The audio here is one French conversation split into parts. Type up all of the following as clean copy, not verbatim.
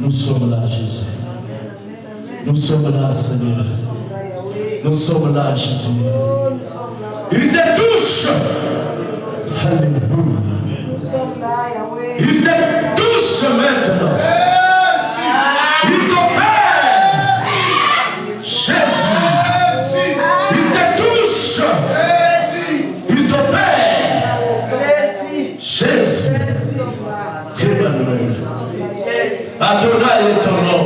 Nous sommes là, Jésus. Nous sommes là, Seigneur. Nous sommes là, Jésus. Il te touche. Alléluia. Il te touche maintenant. Il t'opère. Jésus. Il te touche. Il t'opère. Jésus. Emmanuel. Adonai est ton nom.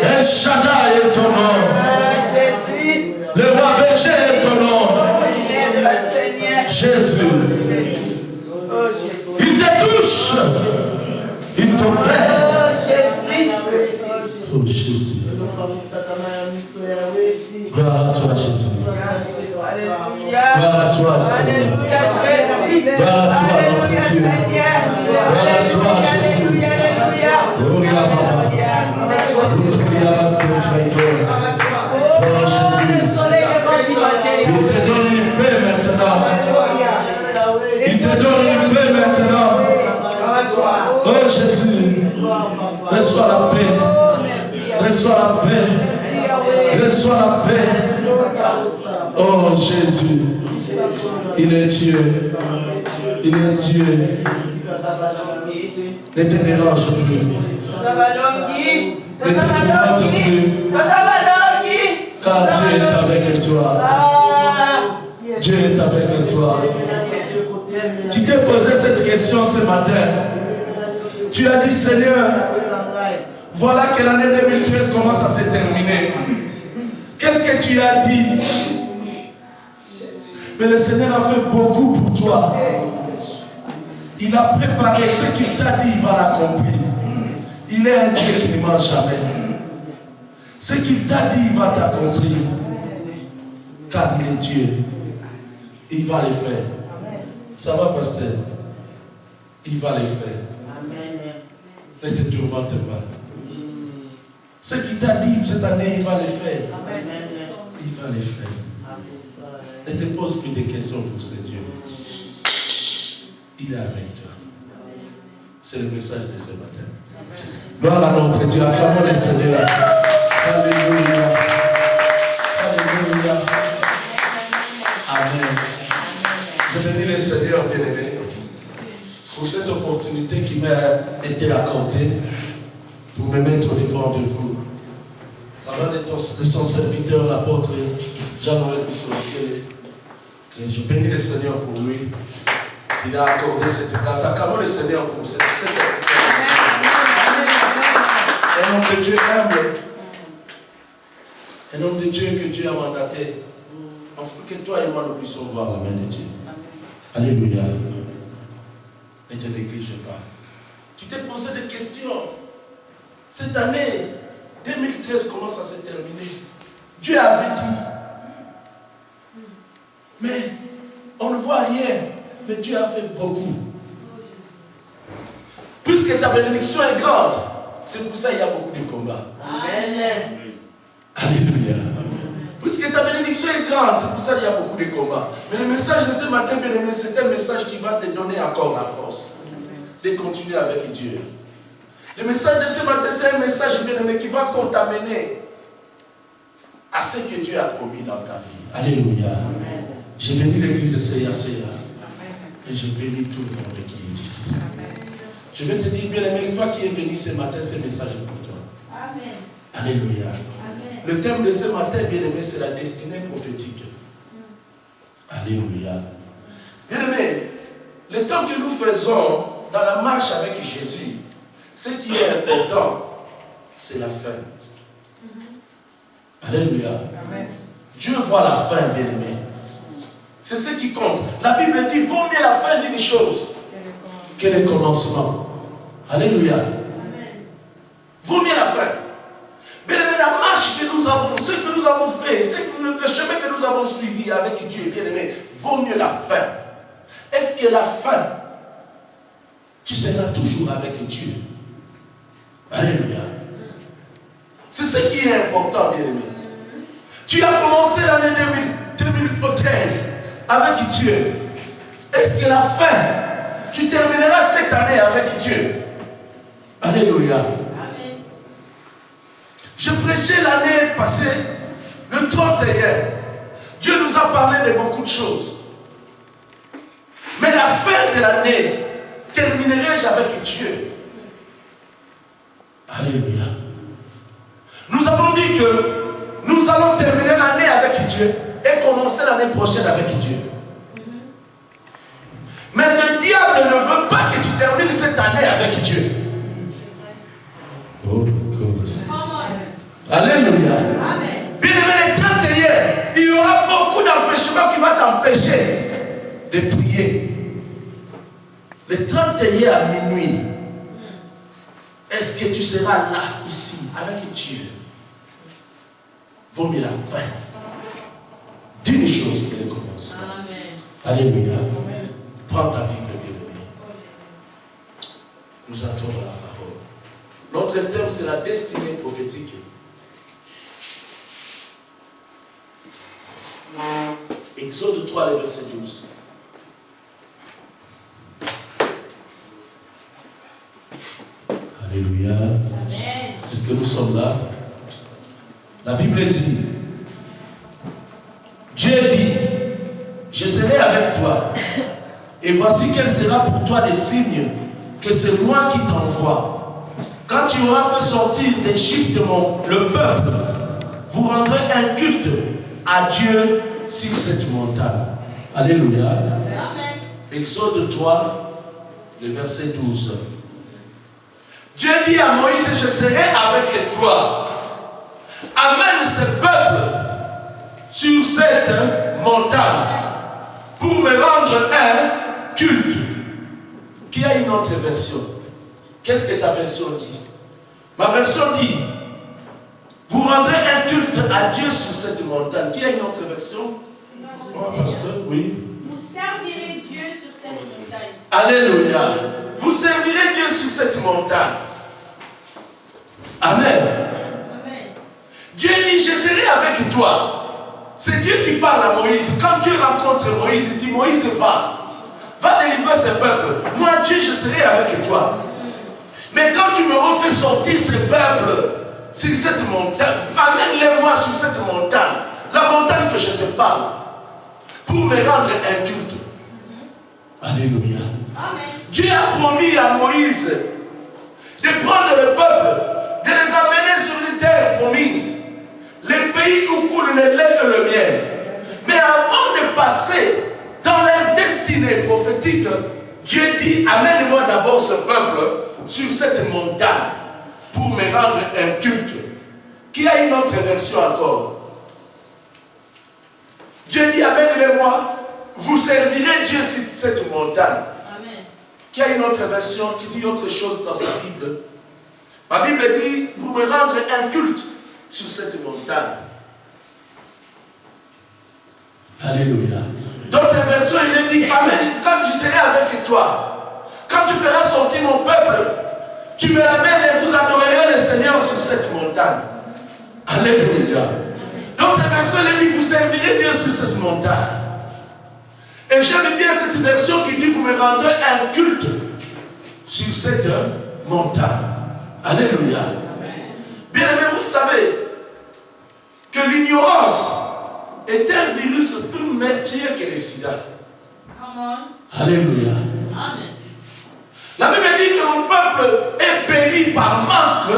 El Shaddai est ton nom. Le roi berger est ton nom. Jésus. Il te touche. Il t'opère. Oh Jésus. Gloire à toi, Jésus. Gloire à toi, Seigneur. Gloire à toi, notre Dieu. Gloire à toi, Jésus. Gloria à Papa. Gloria à ce que tu as été. Oh Jésus. Il te donne une paix maintenant. Il te donne une paix maintenant. Oh Jésus. Reçois la paix. Reçois la paix. Reçois la paix. Oh Jésus. Il est Dieu. Il est Dieu. Ne te mélange plus. Ne te tourmente plus. Car Dieu est avec toi. Dieu est avec toi. Tu t'es posé cette question ce matin. Tu as dit, Seigneur, voilà que l'année 2013 commence à se terminer. Qu'est-ce que tu as dit? Mais le Seigneur a fait beaucoup pour toi. Il a préparé ce qu'il t'a dit, il va l'accomplir. Il est un Dieu qui ne ment jamais. Ce qu'il t'a dit, il va t'accomplir. Car il est Dieu. Il va le faire. Ça va, pasteur? Il va le faire. Ne te tourmente pas. Ce qu'il t'a dit cette année, il va le faire. Il va le faire. Ne te pose plus de questions pour ce Dieu. Il est avec toi. C'est le message de ce matin. Gloire à notre Dieu. Acclamons le Seigneur. Alléluia. Alléluia. Amen. Je bénis le Seigneur bien-aimé pour cette opportunité qui m'a été accordée pour me mettre devant de vous. À travers de son serviteur, l'apôtre Jean-Noël Bissot, que je bénis le Seigneur pour lui. Il a accordé cette place. Acclamons le Seigneur pour cette opportunité. Un homme de Dieu humble. Un homme de Dieu que Dieu a mandaté. Enfin, que toi et moi nous puissions voir la main de Dieu. Alléluia. Ne te néglige pas. Tu t'es posé des questions. Cette année 2013 commence à se terminer. Dieu avait dit. Mais on ne voit rien. Mais Dieu a fait beaucoup. Puisque ta bénédiction est grande, c'est pour ça qu'il y a beaucoup de combats. Amen. Alléluia. Puisque ta bénédiction est grande, c'est pour ça qu'il y a beaucoup de combats. Mais le message de ce matin, bien aimé, c'est un message qui va te donner encore la force de continuer avec Dieu. Le message de ce matin, c'est un message, bien aimé, qui va t'amener à ce que Dieu a promis dans ta vie. Alléluia. J'ai béni l'église de CACA. Et je bénis tout le monde qui est ici. Je vais te dire, bien aimé, toi qui es venu ce matin, ce message est pour toi. Amen. Alléluia. Amen. Le thème de ce matin, bien aimé, c'est la destinée prophétique. Alléluia. Bien aimé, le temps que nous faisons dans la marche avec Jésus, ce qui est important, c'est la fin. Alléluia. Amen. Dieu voit la fin, bien aimé. C'est ce qui compte. La Bible dit, vaut mieux la fin d'une chose que le commencement. Alléluia. Amen. Vaut mieux la fin. Mais la marche que nous avons, ce que nous avons fait, le chemin que nous avons suivi avec Dieu, bien aimé, vaut mieux la fin. Est-ce que la fin, tu seras toujours avec Dieu? Alléluia. C'est ce qui est important, bien aimé. Tu as commencé l'année 2013 avec Dieu. Est-ce que la fin, tu termineras cette année avec Dieu? Alléluia. Amen. Je prêchais l'année passée, le 31. Dieu nous a parlé de beaucoup de choses. Mais la fin de l'année, terminerai-je avec Dieu? Alléluia. Nous avons dit que nous allons terminer l'année avec Dieu et commencer l'année prochaine avec Dieu. Mais le diable ne veut pas que tu termines cette année avec Dieu. Oh God. Alléluia. Bien aimé, les 31, il y aura beaucoup d'empêchements qui vont t'empêcher de prier. Le 31 à minuit, est-ce que tu seras là, ici, avec Dieu? Vaut mieux la fin d'une chose que le commencement. Alléluia. Amen. Prends ta Bible, bien-aimé. Nous entrons dans la parole. Notre thème, c'est la destinée prophétique. Exode 3, le verset 12. Alléluia. Est-ce que nous sommes là? La Bible dit, Dieu dit, je serai avec toi. Et voici quel sera pour toi le signe que c'est moi qui t'envoie. Quand tu auras fait sortir d'Égypte le peuple, vous rendrez un culte à Dieu sur cette montagne. Alléluia. Amen. Exode 3, le verset 12. Dieu dit à Moïse, je serai avec toi. Amène ce peuple sur cette montagne. pour me rendre un culte. Qui a une autre version? Qu'est-ce que ta version dit? Ma version dit, vous rendrez un culte à Dieu sur cette montagne. Qui a une autre version? Oh, pasteur, oui. Vous servirez Dieu sur cette montagne. Alléluia. Vous servirez Dieu sur cette montagne. Amen. Amen. Dieu dit, je serai avec toi. C'est Dieu qui parle à Moïse. Quand Dieu rencontre Moïse, il dit, Moïse, va délivrer ce peuple. Moi, Dieu, je serai avec toi. Mais quand tu me refais sortir ce peuple sur cette montagne, amène-les-moi sur cette montagne, la montagne que je te parle, pour me rendre un culte. Alléluia. Amen. Dieu a promis à Moïse de prendre le peuple, de les amener sur une terre promise, les pays où coule le lait et le miel. Mais avant de passer dans leur destinée prophétique, Dieu dit, amène-moi d'abord ce peuple sur cette montagne pour me rendre un culte. Qui a une autre version encore? Dieu dit, amène-les-moi, vous servirez Dieu sur cette montagne. Amen. Qui a une autre version qui dit autre chose dans sa Bible? Ma Bible dit, vous me rendre un culte sur cette montagne. Alléluia. D'autres versions, il est dit, Amen, quand je serai avec toi, quand tu feras sortir mon peuple, tu me l'amènes et vous adorerez le Seigneur sur cette montagne. Alléluia. D'autres versions, il est dit, vous servirez Dieu sur cette montagne. Et j'aime bien cette version qui dit, vous me rendrez un culte sur cette montagne. Alléluia. Bien aimé, vous savez que l'ignorance est un virus plus meurtrier que le sida. Come on. Alléluia. Amen. La Bible dit que mon peuple est péri par manque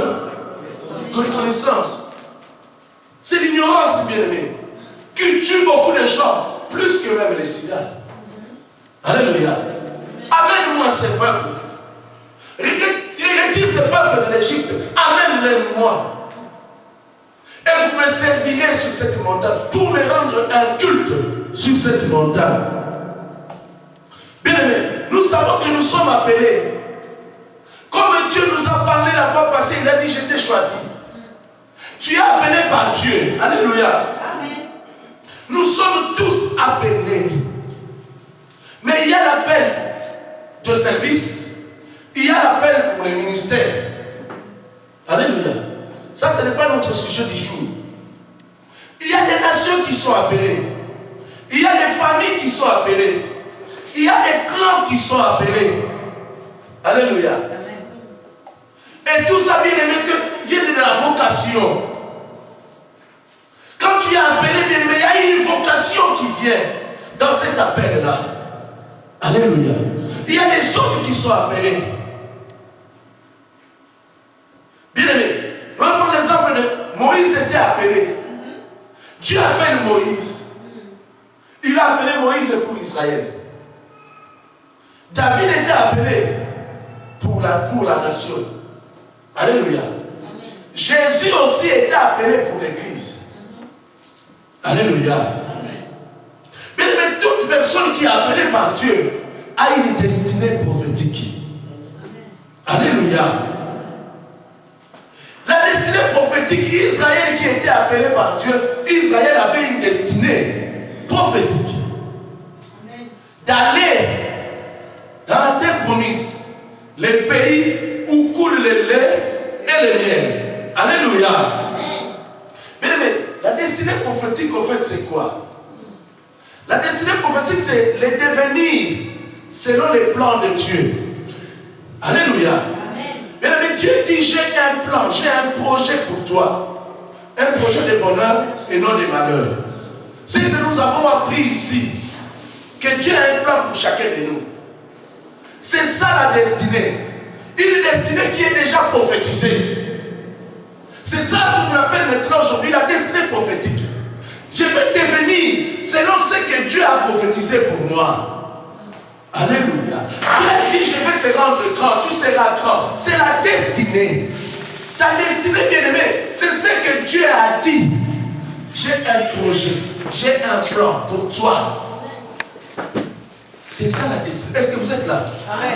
de connaissance. C'est l'ignorance, bien aimé, qui tue beaucoup de gens, plus que même le sida. Alléluia. Amène-moi ce peuple. Retire ce peuple de l'Égypte. Amène-les-moi. Et vous me servirez sur cette montagne pour me rendre un culte sur cette montagne. Bien aimé, nous savons que nous sommes appelés. Comme Dieu nous a parlé la fois passée, il a dit, je t'ai choisi. Tu es appelé par Dieu. Alléluia. Amen. Nous sommes tous appelés. Mais il y a l'appel de service. Il y a l'appel pour les ministères. Alléluia. Ça, ce n'est pas notre sujet du jour. Il y a des nations qui sont appelées. Il y a des familles qui sont appelées. Il y a des clans qui sont appelés. Alléluia. Et tout ça, bien aimé, vient de la vocation. Quand tu es appelé, bien aimé, il y a une vocation qui vient dans cet appel-là. Alléluia. Il y a des hommes qui sont appelés. Bien aimé, on va prendre l'exemple de Moïse était appelé. Dieu appelle Moïse. Il a appelé Moïse pour Israël. David était appelé pour la nation. Alléluia. Amen. Jésus aussi était appelé pour l'église. Alléluia. Mais toute personne qui est appelée par Dieu a une destinée prophétique. Amen. Alléluia. La destinée prophétique, Israël qui était appelé par Dieu, Israël avait une destinée prophétique. Amen. D'aller dans la terre promise, les pays où coule le lait et le miel. Alléluia. Mais la destinée prophétique, en fait, c'est quoi? La destinée prophétique, c'est le devenir selon les plans de Dieu. Alléluia. Mais Dieu dit, j'ai un plan, j'ai un projet pour toi. Un projet de bonheur et non de malheur. C'est que nous avons appris ici que Dieu a un plan pour chacun de nous. C'est ça la destinée. Une destinée qui est déjà prophétisée. C'est ça que nous appelons maintenant aujourd'hui la destinée prophétique. Je vais devenir selon ce que Dieu a prophétisé pour moi. Alléluia. Dieu a dit, je vais te rendre grand, tu seras grand. C'est la destinée. Ta destinée, bien-aimée, c'est ce que Dieu a dit. J'ai un projet, j'ai un plan pour toi. C'est ça la destinée. Est-ce que vous êtes là? Amen.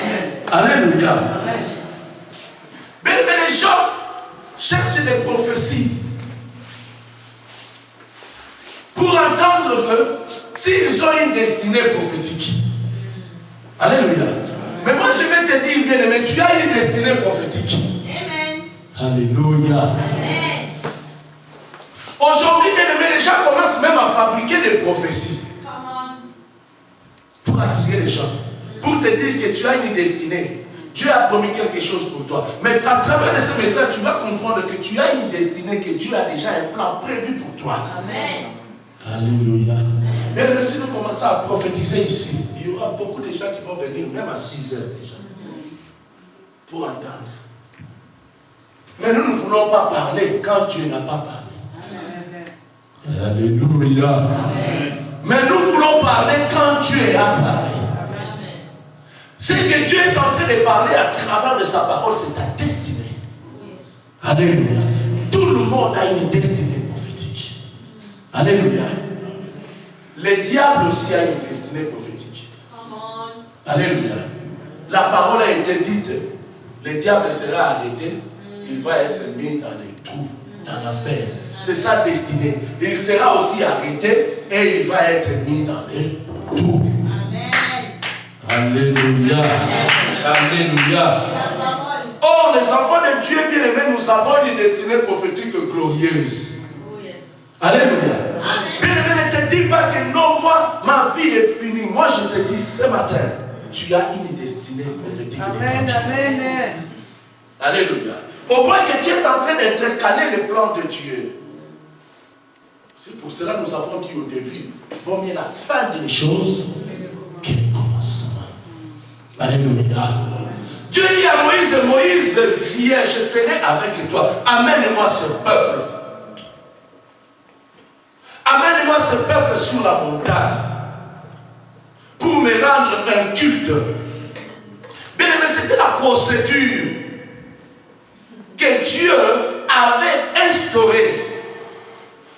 Alléluia. Amen. Mais les gens cherchent des prophéties pour entendre que s'ils ont une destinée prophétique. Alléluia. Mais moi je vais te dire, bien aimé, tu as une destinée prophétique. Amen. Alléluia. Amen. Aujourd'hui, bien aimé, les gens commencent même à fabriquer des prophéties Come on. pour attirer les gens, pour te dire que tu as une destinée. Dieu a promis quelque chose pour toi. Mais à travers de ce message, tu vas comprendre que tu as une destinée, que Dieu a déjà un plan prévu pour toi. Amen. Alléluia. Mais si nous commençons à prophétiser ici, il y aura beaucoup de gens qui vont venir, même à 6 heures déjà, pour entendre. Mais nous ne voulons pas parler quand Dieu n'a pas parlé. Alléluia. Amen. Mais nous voulons parler quand Dieu a parlé. Ce que Dieu est en train de parler à travers de sa parole, c'est ta destinée. Alléluia. Tout le monde a une destinée prophétique. Alléluia. Le diable aussi a une destinée prophétique. Alléluia. La parole a été dite. Le diable sera arrêté. Il va être mis dans les trous, dans l'affaire. C'est sa destinée. Il sera aussi arrêté et il va être mis dans les trous. Alléluia. Alléluia. Oh, les enfants de Dieu bien-aimés, nous avons une destinée prophétique glorieuse. Alléluia. Bien-aimé, ne te dis pas que non, moi, ma vie est finie. Moi, je te dis ce matin, tu as une destinée prophétique. Amen. Amen. Alléluia. Au point que tu es en train d'intercaler le plan de Dieu. C'est pour cela que nous avons dit au début, il vaut mieux la fin d'une chose que le commencement. Alléluia. Dieu dit à Moïse, Moïse, viens, je serai avec toi. Amène-moi ce peuple. Amène-moi ce peuple sur la montagne pour me rendre un culte. Bien aimé, c'était la procédure que Dieu avait instaurée.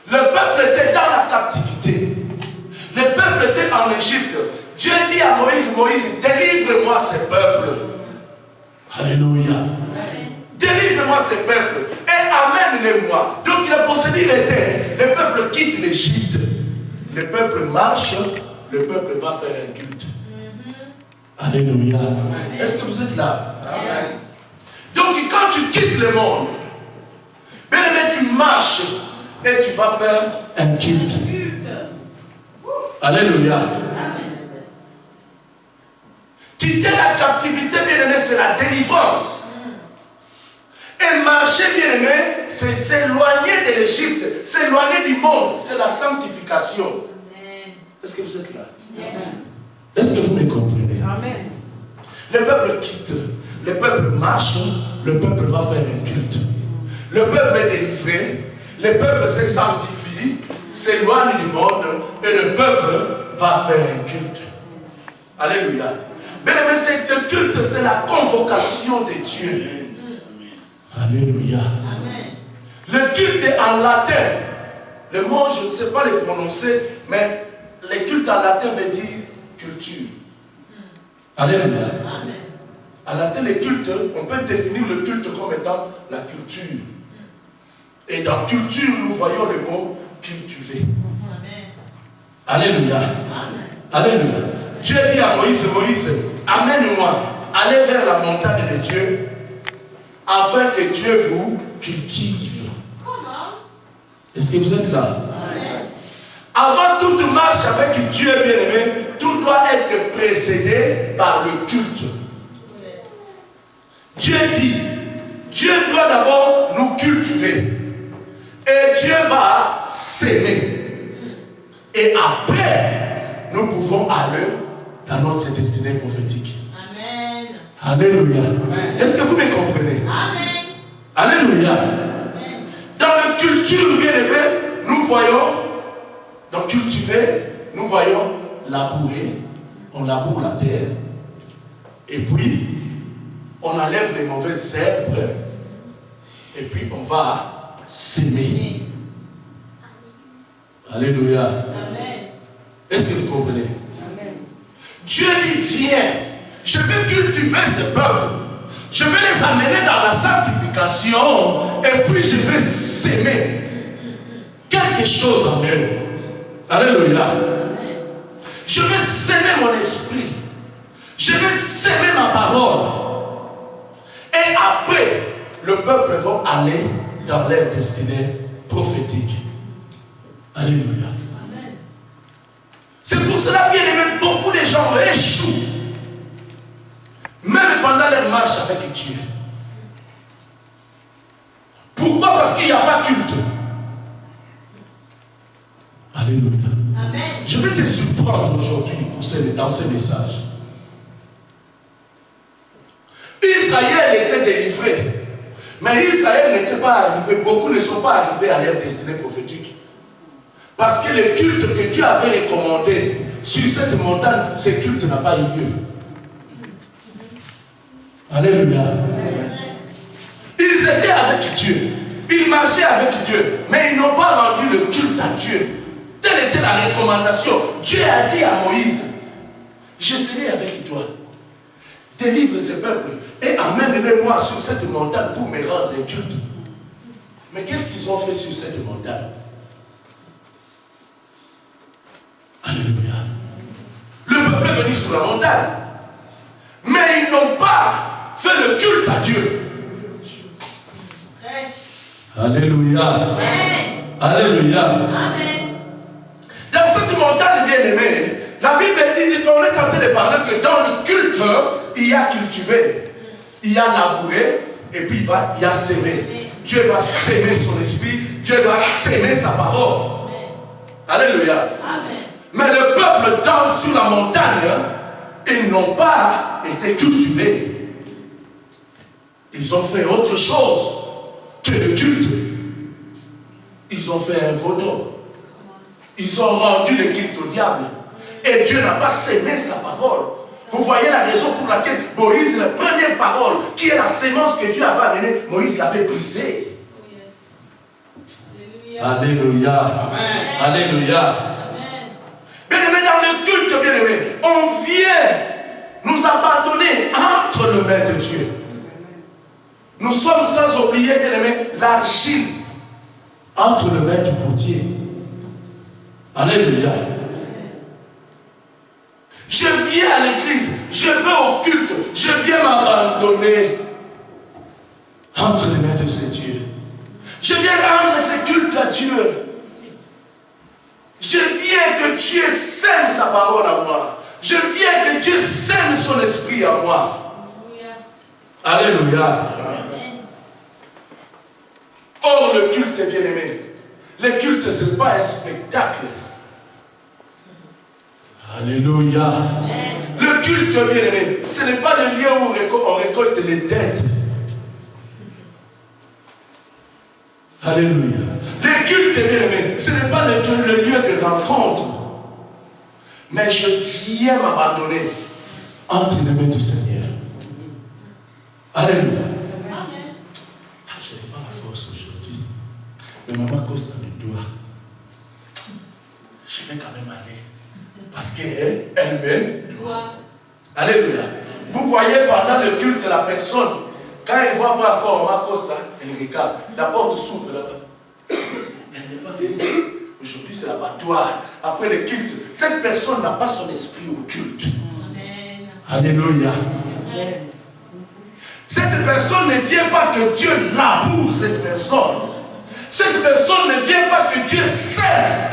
Le peuple était dans la captivité. Le peuple était en Égypte. Dieu dit à Moïse, Moïse, délivre-moi ce peuple. Alléluia. Délivre-moi ce peuple et amène-les-moi. Donc la procédure était, le peuple quitte l'Égypte. Le peuple marche, le peuple va faire un culte. Alléluia. Est-ce que vous êtes là? Yes. Donc quand tu quittes le monde, bien aimé, tu marches et tu vas faire un culte. Alléluia. Quitter la captivité, bien aimé, c'est la délivrance. Et marcher, bien aimé, c'est s'éloigner de l'Égypte, s'éloigner du monde, c'est la sanctification. Est-ce que vous êtes là? Yes. Est-ce que vous me comprenez? Amen. Le peuple quitte, le peuple marche, le peuple va faire un culte. Le peuple est délivré, le peuple se sanctifie, s'éloigne du monde et le peuple va faire un culte. Alléluia. Mais le culte, c'est la convocation de Dieu. Alléluia. Amen. Le culte est en latin. Le mot, je ne sais pas le prononcer, mais le culte en latin veut dire culture. Alléluia. Amen. En latin, le culte, on peut définir le culte comme étant la culture. Et dans culture, nous voyons le mot cultiver. Amen. Alléluia. Amen. Alléluia. Dieu dit à Moïse, Moïse, amène-moi, allez vers la montagne de Dieu, afin que Dieu vous cultive. Comment? Est-ce que vous êtes là? Amen. Avant toute marche avec Dieu bien-aimé, tout doit être précédé par le culte. Yes. Dieu dit, Dieu doit d'abord nous cultiver. Et Dieu va s'aimer. Et après, nous pouvons aller dans notre destinée prophétique. Amen. Alléluia. Est-ce que vous me comprenez? Amen. Alléluia. Amen. Dans la culture bien-aimée, nous voyons, dans cultiver, nous voyons labourer. On laboure la terre. Et puis, on enlève les mauvaises herbes. Et puis, on va s'aimer. Alléluia. Amen. Est-ce que vous comprenez? Amen. Dieu dit, viens, je vais cultiver ce peuple. Je vais les amener dans la sanctification et puis je vais s'aimer quelque chose en eux. Alléluia. Je vais s'aimer mon esprit. Je vais s'aimer ma parole. Et après, le peuple va aller dans leur destinée prophétique. Alléluia. C'est pour cela, bien aimé, beaucoup de gens échouent. Même pendant leur marche avec Dieu. Pourquoi? Parce qu'il n'y a pas culte. Alléluia. Amen. Je vais te surprendre aujourd'hui dans ce message. Israël était délivré. Mais Israël n'était pas arrivé. Beaucoup ne sont pas arrivés à leur destinée prophétique. Parce que le culte que Dieu avait recommandé sur cette montagne, ce culte n'a pas eu lieu. Alléluia. Ils étaient avec Dieu. Ils marchaient avec Dieu. Mais ils n'ont pas rendu le culte à Dieu. Telle était la recommandation. Dieu a dit à Moïse, je serai avec toi. Délivre ce peuple et amène-les-moi sur cette montagne pour me rendre le culte. Mais qu'est-ce qu'ils ont fait sur cette montagne? Alléluia. Le peuple est venu sur la montagne. Mais ils n'ont pas fait le culte à Dieu. Alléluia. Amen. Alléluia. Amen. Dans cette montagne bien-aimée, la Bible dit qu'on est en train de parler que dans le culte, il y a cultivé, il y a labouré, et puis il y a sémé. Dieu va s'aimer son esprit, Dieu va s'aimer sa parole. Alléluia. Amen. Mais le peuple dans sur la montagne, ils n'ont pas été cultivés. Ils ont fait autre chose que le culte. Ils ont fait un vaudou. Ils ont rendu le culte au diable. Et Dieu n'a pas sémé sa parole. Vous voyez la raison pour laquelle Moïse, la première parole, qui est la sémence que Dieu avait amenée, Moïse l'avait brisée. Alléluia. Amen. Alléluia. Amen. Bien-aimé, dans le culte, bien-aimé, on vient nous abandonner entre les mains de Dieu. Nous sommes sans oublier, bien-aimé, l'argile entre les mains du potier. Alléluia. Je viens à l'église, je vais au culte, je viens m'abandonner entre les mains de ce Dieu. Je viens rendre ce culte à Dieu. Je viens que Dieu sème sa parole à moi. Je viens que Dieu sème son esprit à moi. Alléluia. Amen. Or, le culte est bien aimé. Le culte, ce n'est pas un spectacle. Alléluia. Amen. Le culte, bien aimé, ce n'est pas le lieu où on récolte les dettes. Alléluia. Le culte, bien aimé, ce n'est pas le lieu de rencontre. Mais je viens m'abandonner entre les mains du Seigneur. Alléluia. Amen. Je n'ai pas la force aujourd'hui. Mais maman Costa me doit. Je vais quand même aller. Parce qu'elle me doit. Alléluia. Vous voyez pendant le culte la personne, quand elle ne voit pas encore maman Costa, elle regarde. La porte s'ouvre là-bas. Elle n'est pas venue. Aujourd'hui c'est l'abattoir. Après le culte, cette personne n'a pas son esprit au culte. Amen. Alléluia. Amen. Cette personne ne vient pas que Dieu laboure cette personne. Cette personne ne vient pas que Dieu sème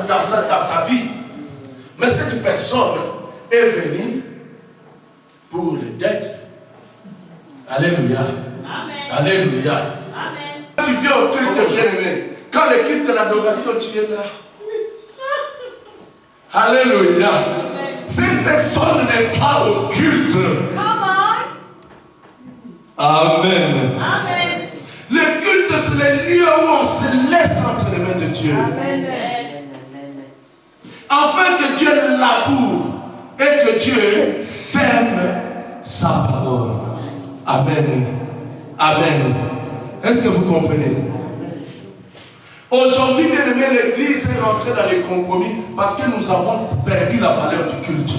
dans sa vie. Mais cette personne est venue pour les dettes. Alléluia. Amen. Alléluia. Amen. Quand tu viens au culte, bien-aimé, quand le culte de l'adoration, tu es là. Alléluia. Cette personne n'est pas au culte. Come on. Amen. Amen. Le culte, c'est le lieu où on se laisse entre les mains de Dieu. Amen. Afin que Dieu laboure et que Dieu sème sa parole. Amen. Amen. Est-ce que vous comprenez? Aujourd'hui, bien aimé, l'Église est rentrée dans les compromis parce que nous avons perdu la valeur du culte.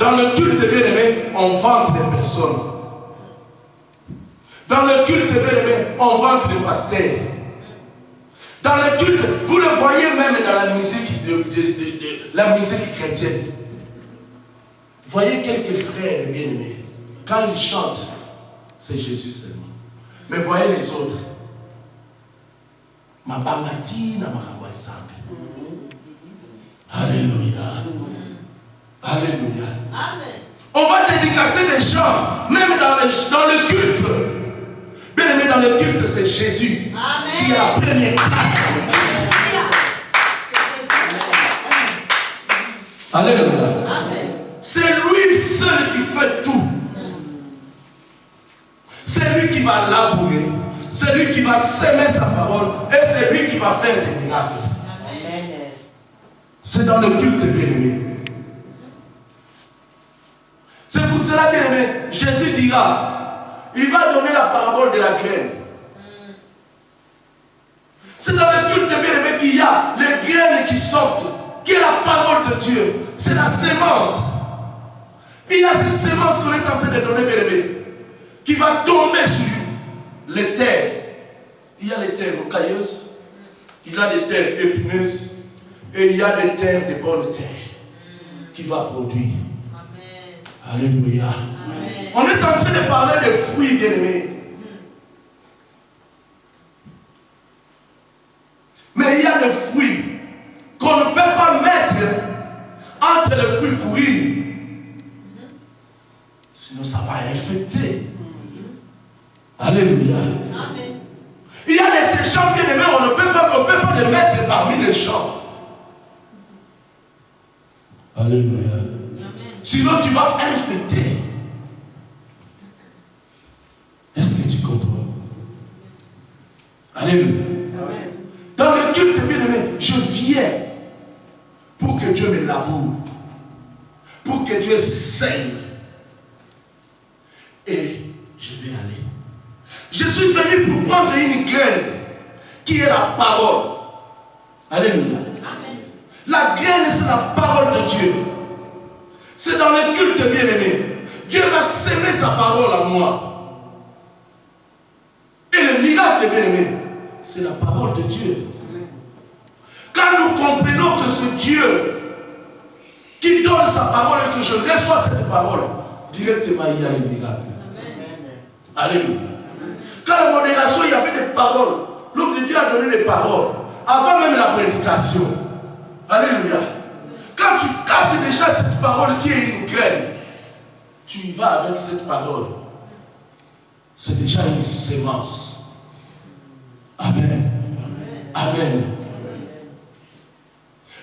Dans le culte, bien-aimé, on vante les personnes. Dans le culte, bien-aimé, on vante les pasteurs. Dans le culte, vous le voyez même dans la musique, la musique chrétienne. Voyez quelques frères bien-aimés, quand ils chantent, c'est Jésus seulement. Mais voyez les autres. Ma bamati na makamwa nzambe. Alléluia. Alléluia. Amen. On va dédicacer des gens, même dans le culte. Bien aimé, dans le culte, c'est Jésus. Amen. Qui est la première classe. Alléluia. Amen. C'est lui seul qui fait tout. C'est lui qui va labourer. C'est lui qui va s'aimer sa parole. Et c'est lui qui va faire des miracles. Amen. C'est dans le culte, bien-aimé. C'est pour cela, bien-aimé, Jésus dira, il va donner la parabole de la graine. C'est dans le culte, bien-aimé, qu'il y a les graines qui sortent, qui est la parole de Dieu. C'est la sémence. Il y a cette sémence qu'on est en train de donner, bien-aimé, qui va tomber sur les terres. Il y a les terres rocailleuses, il y a des terres épineuses, et il y a des terres de bonnes terres qui va produire. Amen. Alléluia. Amen. On est en train de parler des fruits, bien-aimés. Mais il y a des fruits qu'on ne peut pas mettre entre les fruits pourris. Sinon, ça va infecter. Alléluia. Amen. Il y a des champs bien-aimés, on ne peut pas les mettre parmi les champs. Alléluia. Amen. Sinon, tu vas infecter. Est-ce que tu comprends? Alléluia. Amen. Dans le culte, bien-aimé, je viens pour que Dieu me laboure, pour que Dieu saigne. Et je vais aller. Je suis venu pour prendre une graine qui est la parole. Alléluia. Amen. La graine, c'est la parole de Dieu. C'est dans le culte, bien-aimé. Dieu va s'aimer sa parole à moi. Et le miracle, bien-aimé, c'est la parole de Dieu. Quand nous comprenons que c'est Dieu qui donne sa parole et que je reçois cette parole, directement il y a le miracle. Amen. Alléluia. Quand la modération, il y avait des paroles. L'homme de Dieu a donné des paroles. Avant même la prédication. Alléluia. Quand tu captes déjà cette parole qui est une graine, tu y vas avec cette parole. C'est déjà une sémence. Amen. Amen.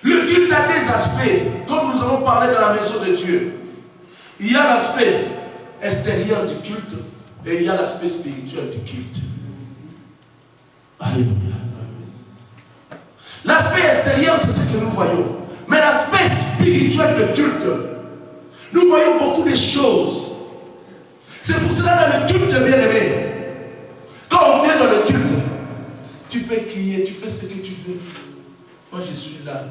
Le culte a des aspects. Comme nous avons parlé dans la maison de Dieu, il y a l'aspect extérieur du culte. Et il y a l'aspect spirituel du culte. Alléluia. L'aspect extérieur, c'est ce que nous voyons. Mais l'aspect spirituel du culte, nous voyons beaucoup de choses. C'est pour cela dans le culte, bien-aimé, quand on vient dans le culte, tu peux crier, tu fais ce que tu veux. Moi, je suis là.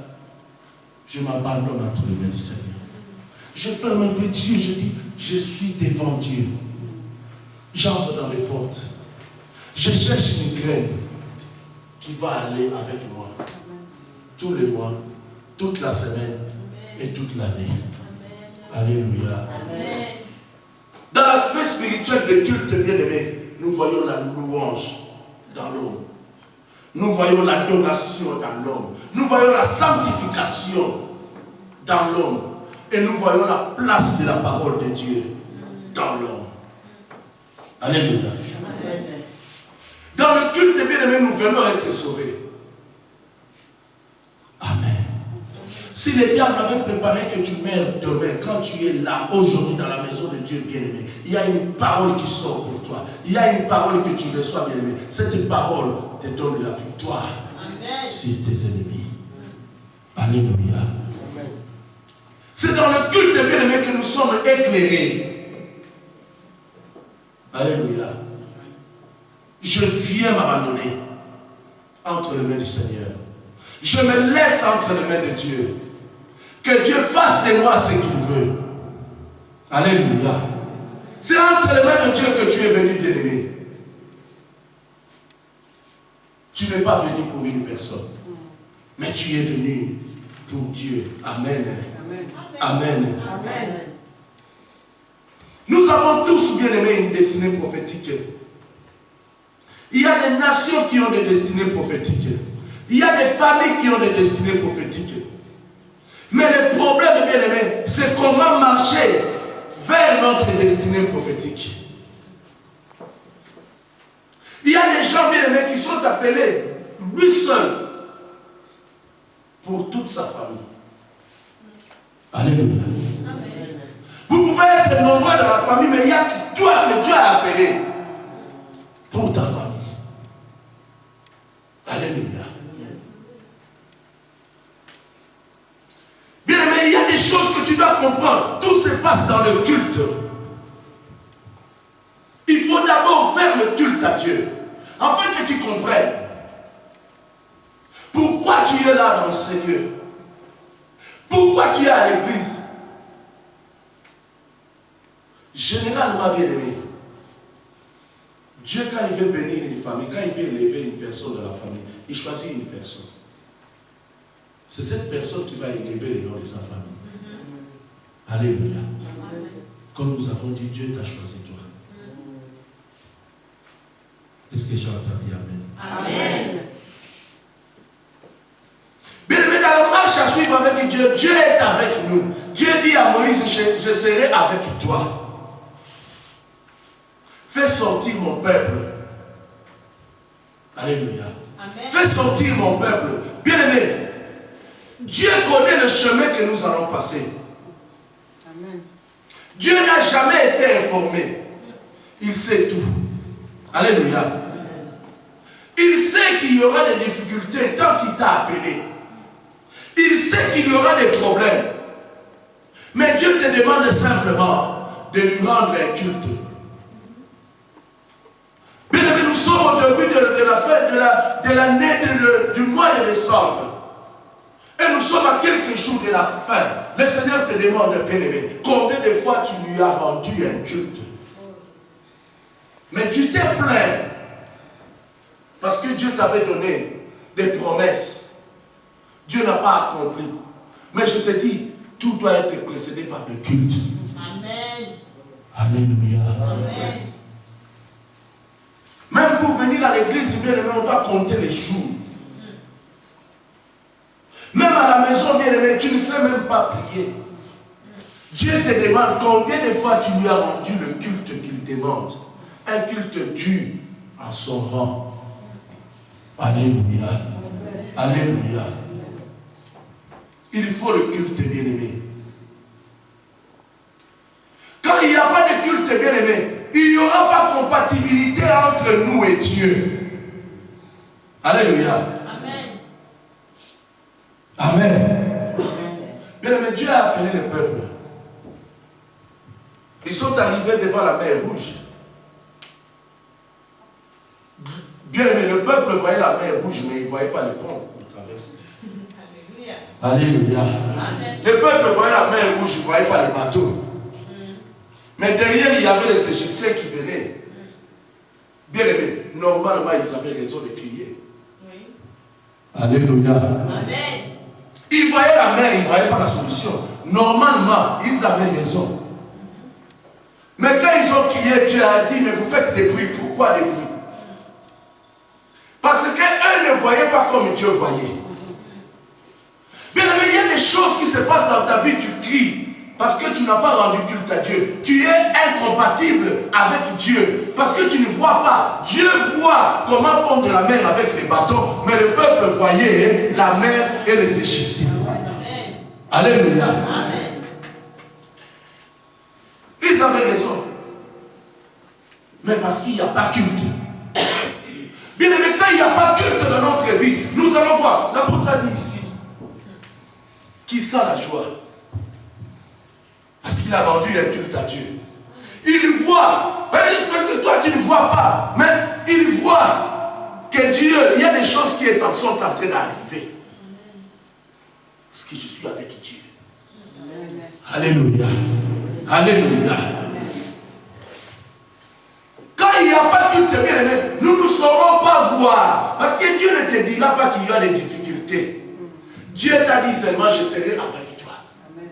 Je m'abandonne entre les mains du Seigneur. Je ferme un peu Dieu, je dis, je suis devant Dieu. J'entre dans les portes. Je cherche une graine qui va aller avec moi. Tous les mois, toute la semaine et toute l'année. Alléluia. Amen. Dans l'aspect spirituel de culte bien-aimé, nous voyons la louange dans l'homme. Nous voyons l'adoration dans l'homme. Nous voyons la sanctification dans l'homme. Et nous voyons la place de la parole de Dieu dans l'homme. Alléluia. Amen. Dans le culte bien-aimé, nous venons être sauvés. Amen. Si le diable avait préparé que tu meurs demain, quand tu es là, aujourd'hui, dans la maison de Dieu bien-aimé, il y a une parole qui sort pour toi. Il y a une parole que tu reçois bien-aimé. Cette parole te donne la victoire. Amen. Sur tes ennemis. Alléluia. Amen. C'est dans le culte bien-aimé que nous sommes éclairés. Alléluia. Je viens m'abandonner entre les mains du Seigneur. Je me laisse entre les mains de Dieu. Que Dieu fasse de moi ce qu'il veut. Alléluia. C'est entre les mains de Dieu que tu es venu, bien-aimé. Tu n'es pas venu pour une personne, mais tu es venu pour Dieu. Amen. Amen. Amen. Nous avons tous, bien-aimés, une destinée prophétique. Il y a des nations qui ont des destinées prophétiques. Il y a des familles qui ont des destinées prophétiques. Mais le problème, bien-aimés, c'est comment marcher vers notre destinée prophétique. Il y a des gens, bien-aimés, qui sont appelés, lui seul, pour toute sa famille. Alléluia. Vous pouvez être nombreux dans la famille, mais il y a toi que Dieu a appelé pour ta famille. Alléluia. Bien aimé, il y a des choses que tu dois comprendre. Tout se passe dans le culte. Il faut d'abord faire le culte à Dieu, afin que tu comprennes pourquoi tu es là dans ce lieu. Pourquoi tu es à l'église. Généralement, bien aimé, Dieu, quand il veut bénir une famille, quand il veut élever une personne dans la famille, il choisit une personne. C'est cette personne qui va élever le nom de sa famille. Alléluia. Comme nous avons dit, Dieu t'a choisi toi. Est-ce que j'ai entendu Amen? Amen. Bien aimé, dans la marche à suivre avec Dieu, Dieu est avec nous. Dieu dit à Moïse, je serai avec toi. Fais sortir mon peuple. Alléluia. Amen. Fais sortir mon peuple. Bien aimé, Dieu connaît le chemin que nous allons passer. Amen. Dieu n'a jamais été informé. Il sait tout. Alléluia. Il sait qu'il y aura des difficultés tant qu'il t'a appelé. Il sait qu'il y aura des problèmes. Mais Dieu te demande simplement de lui rendre un culte. Bien aimé, nous sommes au début de la fête de l'année du mois de décembre. Et nous sommes à quelques jours de la fin. Le Seigneur te demande, bien aimé, combien de fois tu lui as rendu un culte. Mais tu t'es plaint. Parce que Dieu t'avait donné des promesses. Dieu n'a pas accompli. Mais je te dis, tout doit être précédé par le culte. Amen. Alléluia. Amen. Même pour venir à l'église, bien aimé, on doit compter les jours. Même à la maison, bien aimé, tu ne sais même pas prier. Dieu te demande combien de fois tu lui as rendu le culte qu'il demande. Un culte dû en son rang. Alléluia. Alléluia. Il faut le culte, bien aimé. Quand il n'y a pas de culte, bien aimé, il n'y aura pas de compatibilité entre nous et Dieu. Alléluia. Amen. Amen. Bien aimé, Dieu a appelé le peuple. Ils sont arrivés devant la mer Rouge. Bien aimé, le peuple voyait la mer Rouge, mais il ne voyait pas le pont pour traverser. Alléluia. Amen. Le peuple voyait la mer Rouge, il ne voyait pas les bateaux. Mais derrière, il y avait les Égyptiens qui venaient. Bien aimé, normalement, ils avaient raison de crier. Oui. Alléluia. Amen. Ils voyaient la mer, ils ne voyaient pas la solution. Normalement, ils avaient raison. Mais quand ils ont crié, Dieu a dit, mais vous faites des bruits. Pourquoi des bruits? Parce qu'eux ne voyaient pas comme Dieu voyait. Bien aimé, il y a des choses qui se passent dans ta vie, tu cries. Parce que tu n'as pas rendu culte à Dieu. Tu es incompatible avec Dieu. Parce que tu ne vois pas. Dieu voit comment fondre la mer avec les bateaux. Mais le peuple voyait la mer et les Égyptiens. Amen. Alléluia. Amen. Ils avaient raison. Mais parce qu'il n'y a pas culte. Bien aimé, quand il n'y a pas culte dans notre vie, nous allons voir. L'apôtre a dit ici. Qui sent la joie? Parce qu'il a rendu un culte à Dieu. Il voit, toi tu ne vois pas, mais il voit que Dieu, il y a des choses qui sont en train d'arriver. Parce que je suis avec Dieu. Alléluia. Alléluia. Quand il n'y a pas de culte, bien aimé, nous ne saurons pas voir. Parce que Dieu ne te dira pas qu'il y a des difficultés. Dieu t'a dit seulement, je serai avec toi. Amen.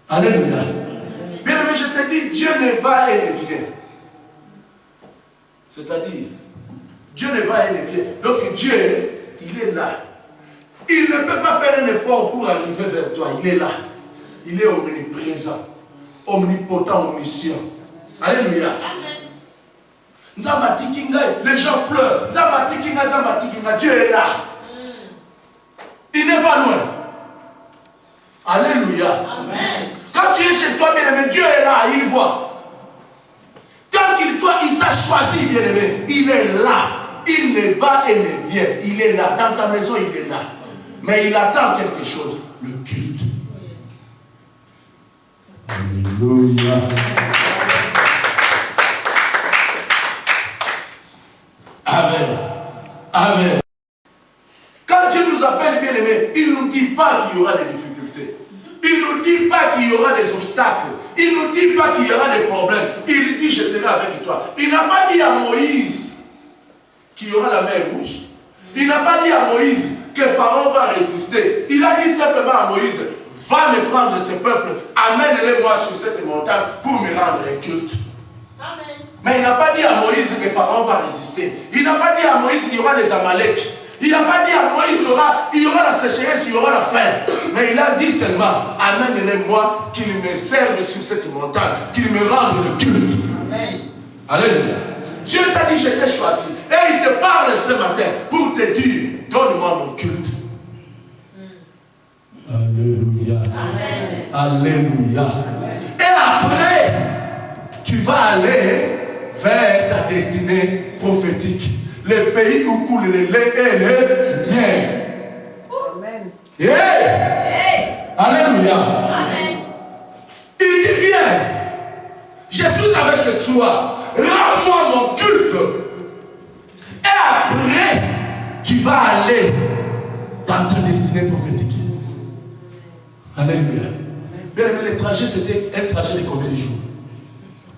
Alléluia. Bien aimé, je te dis, Dieu ne va et ne vient. C'est-à-dire, Dieu ne va et ne vient. Donc Dieu, il est là. Il ne peut pas faire un effort pour arriver vers toi. Il est là. Il est omniprésent, omnipotent, omniscient. Alléluia. Les gens pleurent. Dieu est là. Il n'est pas loin. Alléluia. Amen. Quand tu es chez toi, bien-aimé, Dieu est là, il voit. Tant qu'il t'a choisi, bien-aimé, il est là. Il ne va et ne vient. Il est là. Dans ta maison, il est là. Mais il attend quelque chose. Le culte. Alléluia. Amen. Amen. Quand Dieu nous appelle, bien aimé, il ne nous dit pas qu'il y aura des difficultés. Il ne nous dit pas qu'il y aura des obstacles. Il ne nous dit pas qu'il y aura des problèmes. Il dit, je serai avec toi. Il n'a pas dit à Moïse qu'il y aura la mer rouge. Il n'a pas dit à Moïse que Pharaon va résister. Il a dit simplement à Moïse, va me prendre ce peuple, amène-les-moi sur cette montagne pour me rendre un culte. Amen. Mais il n'a pas dit à Moïse que Pharaon va résister. Il n'a pas dit à Moïse qu'il y aura des Amaleks. Il n'a pas dit à Moïse qu'il y aura la sécheresse, il y aura la faim. Mais il a dit seulement, amène-les-moi, qu'ils me servent sur cette montagne, qu'ils me rendent le culte. Amen. Alléluia. Dieu t'a dit, je t'ai choisi. Et il te parle ce matin pour te dire, donne-moi mon culte. Alléluia. Amen. Alléluia. Amen. Et après, tu vas aller vers ta destinée prophétique. Le pays où coule le lait et le miel. Amen. Yeah. Alléluia. Amen. Il dit, viens. Je suis avec toi. Rends-moi mon culte. Et après, tu vas aller dans ta destinée prophétique. Alléluia. Bien aimé, le trajet, c'était un trajet de combien de jours?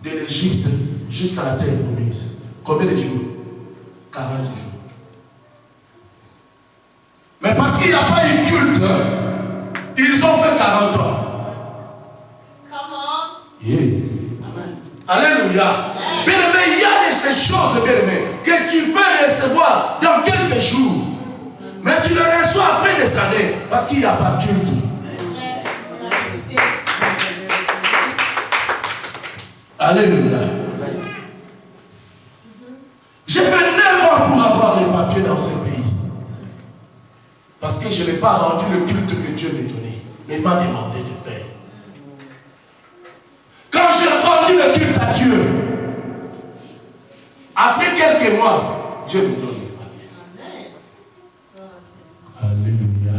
De l'Égypte jusqu'à la terre promise. Combien de jours? 40 jours. Mais parce qu'il n'y a pas eu culte, ils ont fait 40 ans. Comment? Yeah. Alléluia. Bien aimé, il y a de ces choses, bien aimé, que tu peux recevoir dans quelques jours. Mais tu les reçois après des années parce qu'il n'y a pas de culte. Alléluia. J'ai fait 9 ans pour avoir les papiers dans ce pays. Parce que je n'ai pas rendu le culte que Dieu m'a donné. Mais il m'a demandé de faire. Quand j'ai rendu le culte à Dieu, après quelques mois, Dieu me donne les papiers. Alléluia.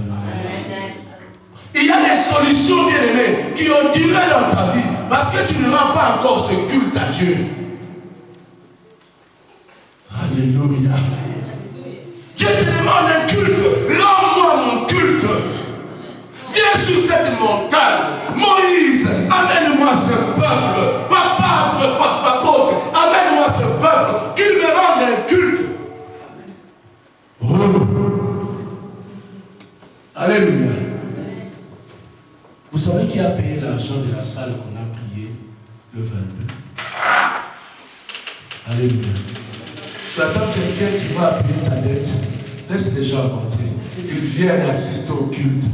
Il y a des solutions, bien aimées, qui ont duré dans ta vie. Parce que tu ne rends pas encore ce culte à Dieu. Alléluia. Dieu te demande un culte. Rends-moi mon culte. Viens sur cette montagne. Moïse, amène-moi ce peuple. Papa, amène-moi ce peuple. Qu'il me rende un culte. Oh. Alléluia. Vous savez qui a payé l'argent de la salle qu'on a prié le 22? Alléluia. Tu attends quelqu'un qui va payer ta dette. Laisse les gens rentrer. Ils viennent assister au culte.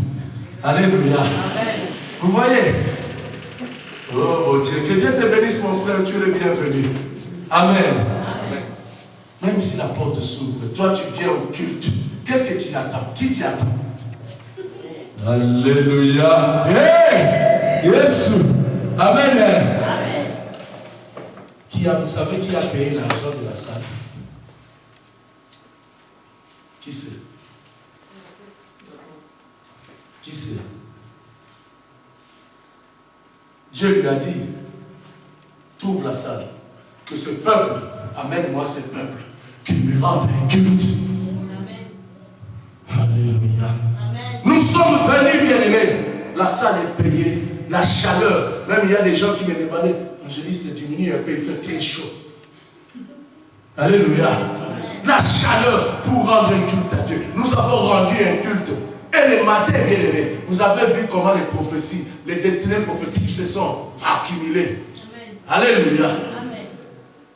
Alléluia. Amen. Vous voyez? Oh mon Dieu. Que Dieu te bénisse mon frère. Tu es le bienvenu. Amen. Amen. Même si la porte s'ouvre, toi tu viens au culte. Qu'est-ce que tu attends? Qui t'y attend? Alléluia. Hey! Yes. Amen. Amen. Vous savez qui a payé l'argent de la salle? Qui c'est? Qui c'est? Dieu lui a dit, trouve la salle, que ce peuple, amène-moi ce peuple, qu'il me rende un culte. Alléluia. Nous sommes venus, bien-aimés. La salle est payée. La chaleur. Même il y a des gens qui me demandaient, Angélique, diminue un peu, il fait très chaud. Alléluia. La chaleur pour rendre un culte à Dieu. Nous avons rendu un culte. Et les matins, bien aimés, vous avez vu comment les prophéties, les destinées prophétiques se sont accumulées. Amen. Alléluia. Amen.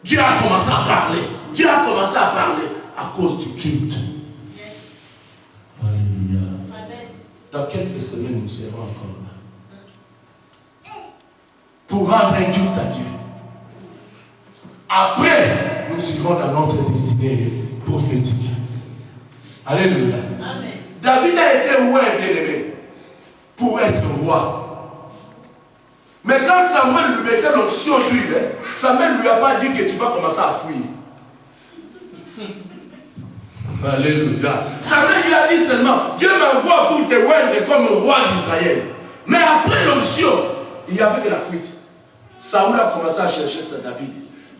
Dieu a commencé à parler. Dieu a commencé à parler à cause du culte. Yes. Alléluia. Amen. Dans quelques semaines, nous serons encore là. Pour rendre un culte à Dieu. Après, nous irons dans notre destinée prophétique. Alléluia. Amen. David a été roi, bien-aimé, pour être roi. Mais quand Samuel lui mettait l'option d'huile, Samuel ne lui a pas dit que tu vas commencer à fuir. Alléluia. Samuel lui a dit seulement, Dieu m'envoie pour te oindre comme roi d'Israël. Mais après l'option, il n'y avait que la fuite. Saoul a commencé à chercher ce David.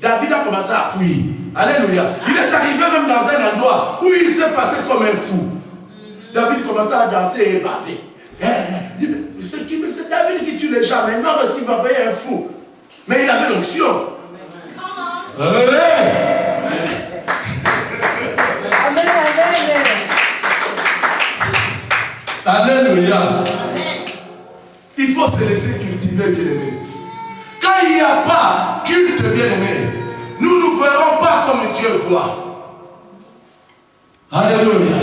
David a commencé à fuir. Alléluia. Il est arrivé même dans un endroit où il s'est passé comme un fou. David commençait à danser et baver. C'est David qui tue les gens. Mais non, s'il va veiller un fou. Mais il avait l'onction. Amen. Alléluia. Il faut se laisser cultiver, bien-aimé. Quand il n'y a pas culte, bien-aimé, nous ne verrons pas comme Dieu voit. Alléluia.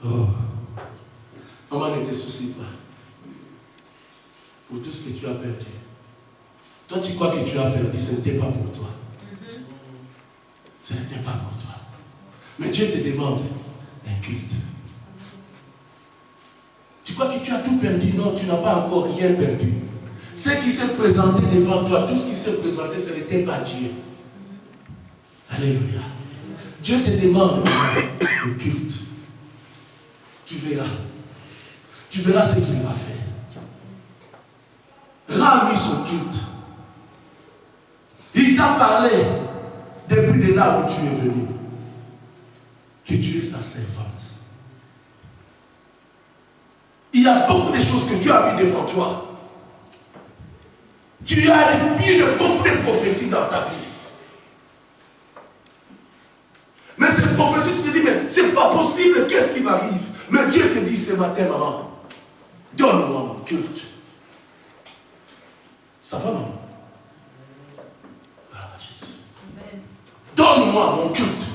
Oh. Maman, ne te soucie pas pour tout ce que tu as perdu. Toi, tu crois que tu as perdu, ce n'était pas pour toi. Ce n'était pas pour toi. Mais Dieu te demande un culte. Tu crois que tu as tout perdu? Non, tu n'as pas encore rien perdu. Ce qui s'est présenté devant toi, tout ce qui s'est présenté, ce n'était pas Dieu. Alléluia. Dieu te demande le culte. Tu verras. Tu verras ce qu'il va faire. Rends-lui son culte. Il t'a parlé depuis de là où tu es venu. Que tu es sa servante. Il y a beaucoup de choses que Dieu a mis devant toi. Tu as le pied de beaucoup de prophéties dans ta vie. Mais ces prophéties, tu te dis, mais c'est pas possible, qu'est-ce qui m'arrive? Mais Dieu te dit ce matin, maman, donne-moi mon culte. Ça va, maman? Ah, Jésus. Donne-moi mon culte.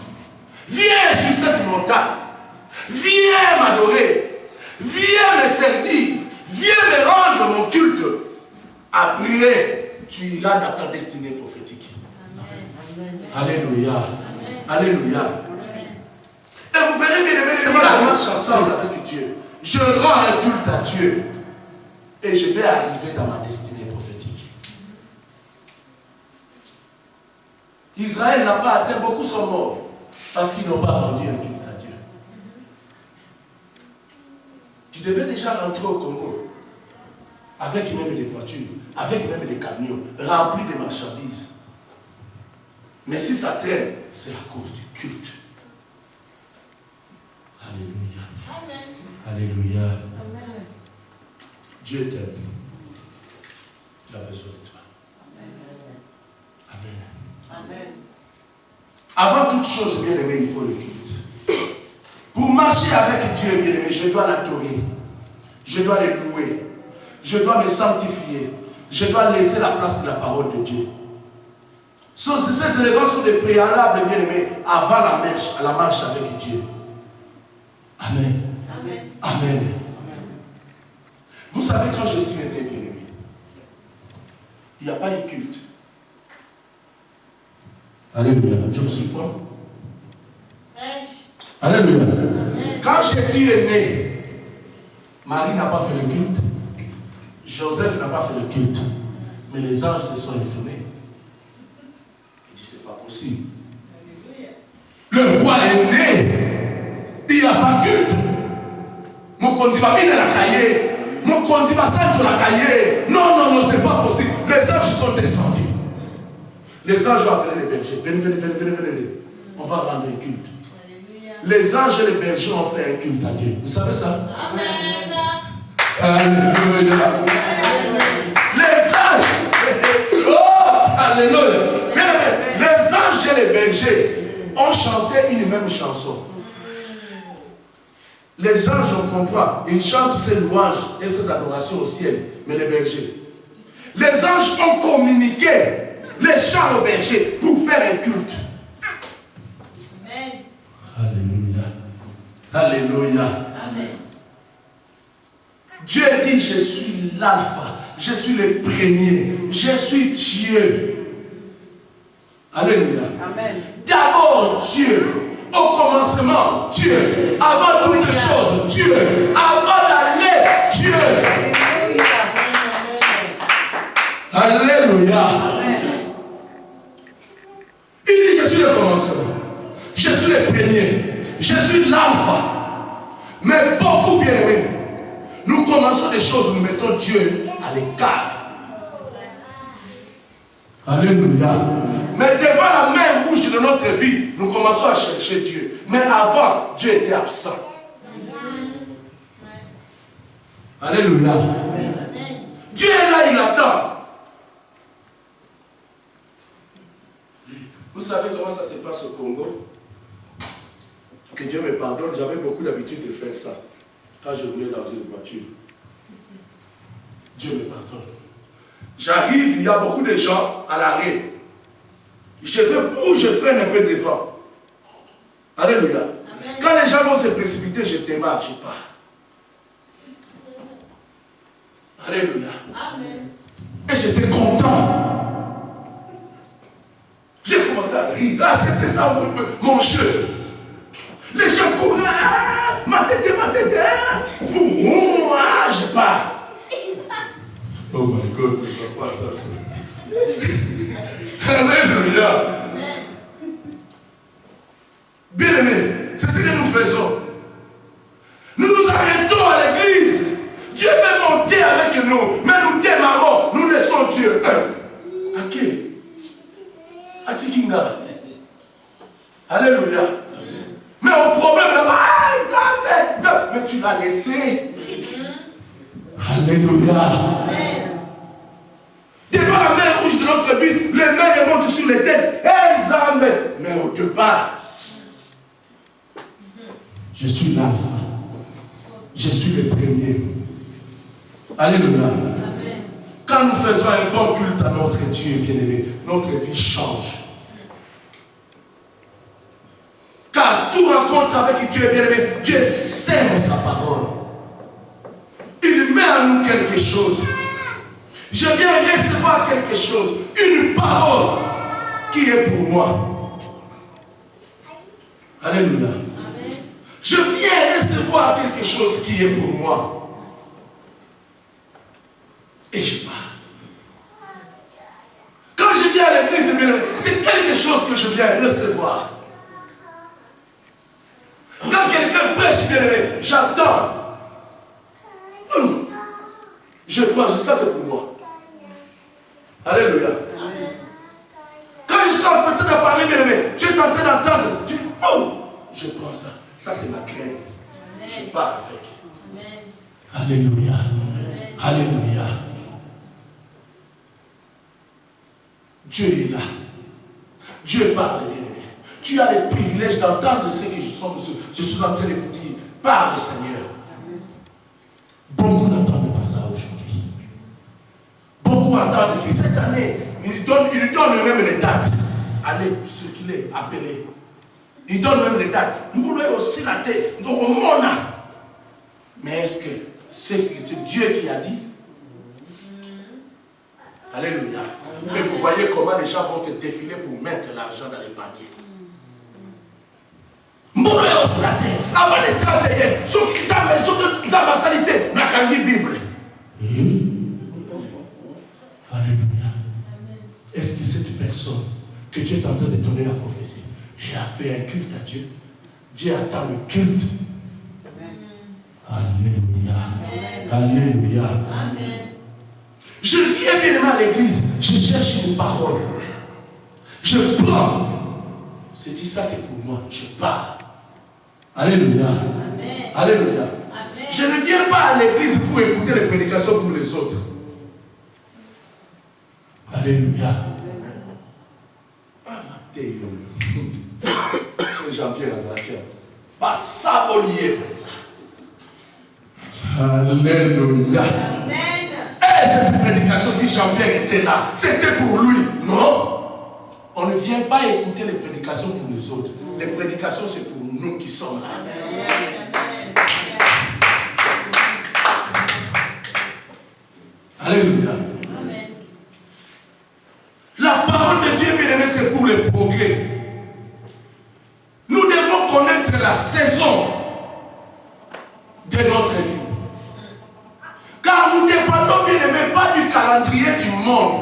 Viens sur cette montagne. Viens m'adorer. Viens me servir. Viens me rendre mon culte. Après, tu iras dans ta destinée prophétique. Amen. Alléluia. Amen. Alléluia. Et vous verrez, bien aimé, les marche ensemble avec Dieu. Je rends un culte à Dieu. Et je vais arriver dans ma destinée prophétique. Israël n'a pas atteint, beaucoup sont morts. Parce qu'ils n'ont pas rendu un culte à Dieu. Tu devais déjà rentrer au Congo. Avec même des voitures, avec même des camions, remplis de marchandises. Mais si ça traîne, c'est à cause du culte. Alléluia. Amen. Alléluia. Amen. Dieu t'aime. Il a besoin de toi. Amen. Amen. Avant toute chose, bien aimé, il faut le culte. Pour marcher avec Dieu, bien aimé, je dois l'adorer. Je dois le louer. Je dois me sanctifier. Je dois laisser la place de la parole de Dieu. Ces éléments sont des préalables, bien aimés, avant la marche avec Dieu. Amen. Amen. Amen. Vous savez, quand Jésus est né, bien aimé, il n'y a pas de culte. Alléluia. Je vous supporte. Alléluia. Amen. Quand Jésus est né, Marie n'a pas fait le culte. Joseph n'a pas fait le culte. Mais les anges se sont étonnés. Ils disent, c'est pas possible. Le roi est né. Il n'y a pas de culte. Mon condiva vient la cahier. Mon condiva sent la cahier. Non, non, non, c'est pas possible. Les anges sont descendus. Les anges ont appelé les bergers. Venez, venez, venez, venez, venez. On va rendre un culte. Les anges et les bergers ont fait un culte à Dieu. Vous savez ça? Amen. Alléluia. Les anges. Oh, alléluia. Bien, les anges et les bergers ont chanté une même chanson. Les anges, on comprend, ils chantent ces louanges et ces adorations au ciel, mais les bergers. Les anges ont communiqué les chants aux bergers pour faire un culte. Amen. Alléluia. Alléluia. Amen. Dieu dit, je suis l'alpha, je suis le premier, je suis Dieu. Alléluia. Amen. D'abord Dieu. Au commencement, Dieu. Avant toutes choses, Dieu. Avant d'aller, Dieu. Alléluia. Il dit, je suis le commencement. Je suis le premier. Je suis l'alpha. Mais beaucoup bien aimés, nous commençons des choses, nous mettons Dieu à l'écart. Alléluia. Mais devant la main rouge de notre vie, nous commençons à chercher Dieu. Mais avant, Dieu était absent. Alléluia. Dieu est là, il attend. Vous savez comment ça se passe au Congo? Que Dieu me pardonne, j'avais beaucoup l'habitude de faire ça. Quand je roulais dans une voiture. Dieu me pardonne. J'arrive, il y a beaucoup de gens à l'arrêt. Je freine un peu devant. Alléluia. Amen. Quand les gens vont se précipiter, je démarre, je pars. Alléluia. Amen. Et j'étais content. J'ai commencé à rire. Ah, c'était ça mon jeu. Les gens couraient. Ah, ma tête, boum, ah, je pars. Oh my God, je ne vais pas attendre ça. Alléluia. Bien aimé, c'est ce que nous faisons. Nous nous arrêtons à l'église. Dieu veut monter avec nous, mais nous démarrons, nous laissons Dieu. Ok. Atikinga. Alléluia. Mais au problème là-bas, mais tu l'as laissé. Alléluia. Devant la main rouge de notre vie, les mains remontent sur les têtes. Mais au départ, je suis l'alpha. Je suis le premier. Alléluia. Amen. Quand nous faisons un bon culte à notre Dieu bien-aimé, notre vie change. Car tout rencontre avec Dieu bien-aimé, Dieu sème sa parole. Il met en nous quelque chose. Je viens recevoir quelque chose, une parole qui est pour moi. Alléluia. Amen. Je viens recevoir quelque chose qui est pour moi. Et je pars. Quand je viens à l'église, c'est quelque chose que je viens recevoir. Quand quelqu'un prêche, j'attends. Je mange, ça c'est pour moi. Alléluia. Amen. Quand je suis en train de parler, tu es en train d'entendre. Tu dis, oh, je prends ça. Ça c'est ma graine. Je pars avec. Amen. Alléluia. Amen. Alléluia. Dieu est là. Dieu parle, bien-aimé. Tu as le privilège d'entendre ce que je suis en train de vous dire. Parle, Seigneur. Beaucoup n'entendent pas ça aujourd'hui. Beaucoup entendent que cette année, il donne même les dates. Allez circuler, appeler. Il donne même les dates. Nous voulons aussi la tête. Donc on a. Mais est-ce que c'est Dieu qui a dit? Alléluia. Mais vous voyez comment les gens vont te défiler pour mettre l'argent dans les paniers. Mourir aussi la terre. Avant les 31, ceux qui ont la salité, n'a qu'à lire la Bible. Alléluia. Est-ce que cette personne que tu es en train de donner la prophétie, elle a fait un culte à Dieu? Dieu attend le culte. Alléluia. Alléluia. Amen. Je viens bien à l'église, je cherche une parole. Je prends. C'est dit, ça c'est pour moi, je pars. Alléluia. Amen. Alléluia. Amen. Je ne viens pas à l'église pour écouter les prédications pour les autres. Alléluia. C'est Jean-Pierre Azarachia. Pas sabolier. Alléluia. Cette prédication, si Jean-Pierre était là, c'était pour lui. Non. On ne vient pas écouter les prédications pour les autres. Les prédications, c'est pour nous qui sommes là. Alléluia. La parole de Dieu, bien aimé, c'est pour le progrès. Nous devons connaître la saison de notre vie. Car nous dépendons, bien aimé, pas du calendrier du monde,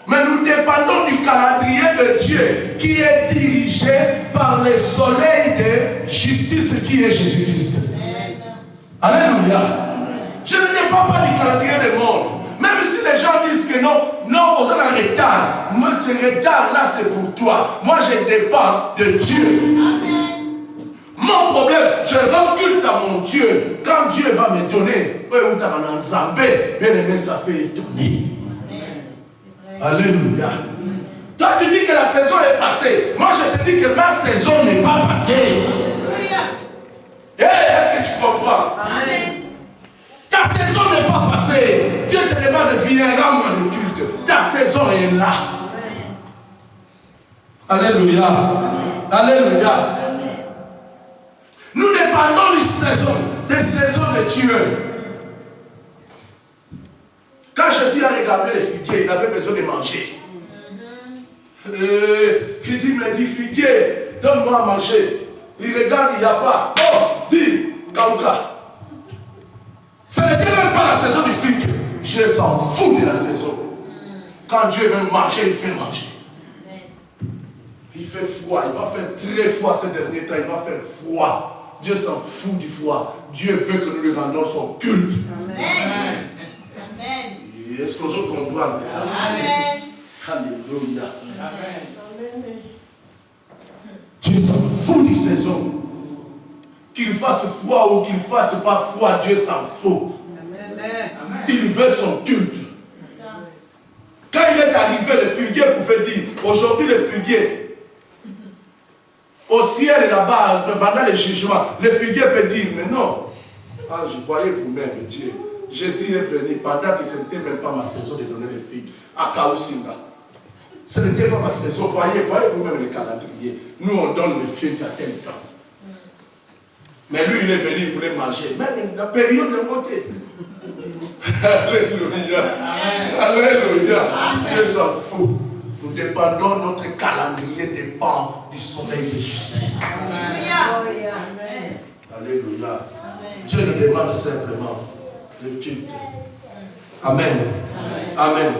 mais nous dépendons du calendrier de Dieu qui est dirigé par le soleil de justice qui est Jésus-Christ. Alléluia. Je ne dépends pas du calendrier du monde. Même si les gens disent que non, on est en retard. Moi, ce retard-là, c'est pour toi. Moi, je dépends de Dieu. Amen. Mon problème, je rends culte à mon Dieu. Quand Dieu va me donner, bien aimé, ça fait étonner. Alléluia. Toi, tu dis que la saison est passée. Moi, je te dis que ma saison n'est pas passée. Est-ce que tu comprends? Amen. Ta saison n'est pas passée. Dieu te demande de venir rendre le culte. Ta saison est là. Alléluia. Alléluia. Amen. Nous dépendons des saisons de Dieu. Quand Jésus a regardé les figuiers, il avait besoin de manger. Il dit, mais dis figuier, donne-moi à manger. Il regarde, il n'y a pas. Oh, dis, Kauka. Ce n'était même pas la saison du figue. Je s'en fous de la saison. Quand Dieu veut manger, il fait manger. Il fait froid, il va faire très froid ces derniers temps, il va faire froid. Dieu s'en fout du froid. Dieu veut que nous lui rendons son culte. Amen. Amen. Est-ce que je comprends? Amen. Alléluia. Amen. Dieu s'en fout des saisons. Qu'il fasse froid ou qu'il fasse pas froid, Dieu s'en fout. Amen. Il veut son culte. Quand il est arrivé, le figuier pouvait dire, aujourd'hui le figuier, au ciel là-bas, pendant le jugement, le figuier peut dire, mais non, je voyais vous-même, Dieu. Jésus est venu pendant que ce n'était même pas ma saison de donner les figues à Kaousinga. Ce n'était pas ma saison. Voyez vous-même le calendrier. Nous, on donne les figues à tel temps. Mais lui, il est venu, il voulait manger. Même la période de côté. Alléluia. Alléluia. Dieu s'en fout. Nous dépendons, notre calendrier dépend du soleil de justice. Alléluia. Alléluia. Dieu nous demande simplement le culte. Amen. Amen.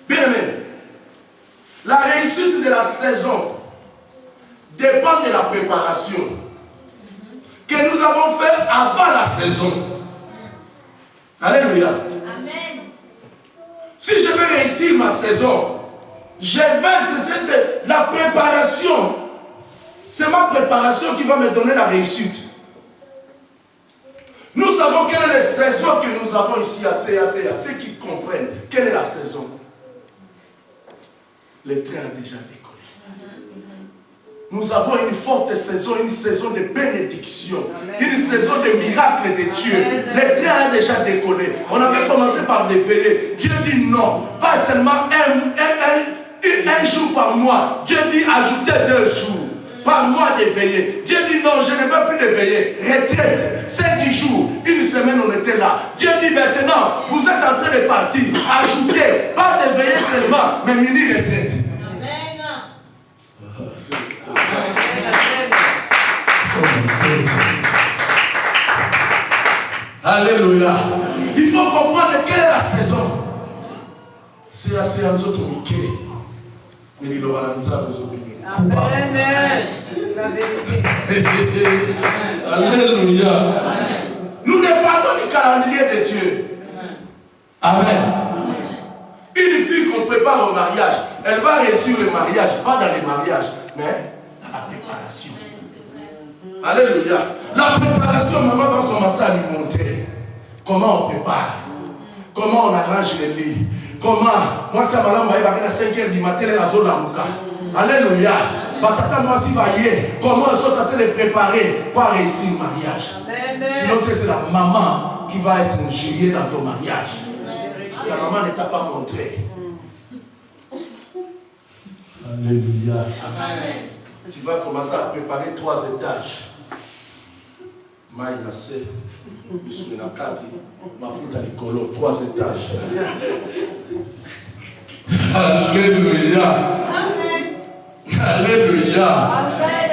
Bien aimé, la réussite de la saison dépend de la préparation que nous avons fait avant la saison. Alléluia. Amen. Si je veux réussir ma saison, c'est la préparation. C'est ma préparation qui va me donner la réussite. Nous savons quelle est la saison que nous avons ici à ceux qui comprennent. Quelle est la saison? Le train a déjà décollé. Nous avons une forte saison, une saison de bénédiction, une saison de miracles de Dieu. Le train a déjà décollé. On avait commencé par des veillées. Dieu dit non, pas seulement un jour par mois. Dieu dit ajoutez 2 jours par mois de veillées. Dieu dit non, je ne veux plus de veillées. Retraite, 5 jours, une semaine on était là. Dieu dit maintenant, vous êtes en train de partir. Ajoutez, pas de veillées seulement, mais mini retraite. Alléluia. Il faut comprendre quelle est la saison. C'est assez en autres Mickey. Mais il aura lancé à nos opinions. Amen. Alléluia. Nous dépendons du calendrier de Dieu. Amen. Une fille qu'on prépare au mariage, elle va réussir le mariage, pas dans le mariage, mais dans la préparation. Alléluia. La préparation, maman va commencer à lui montrer comment on prépare, comment on arrange les lits, comment, moi ça m'a l'air à 5h du matin, les réseaux d'Amouka. Alléluia. Batata, moi si vaillé, comment ils sont en train de préparer pour réussir le mariage. Sinon, c'est la maman qui va être injuriée dans ton mariage. Ta maman ne t'a pas montré. Alléluia. Amen. Tu vas commencer à préparer 3 étages. Maïnase, Musuminakati, Mafuta Nicolo, 3 étages. Alléluia. Amen. Alléluia. Amen.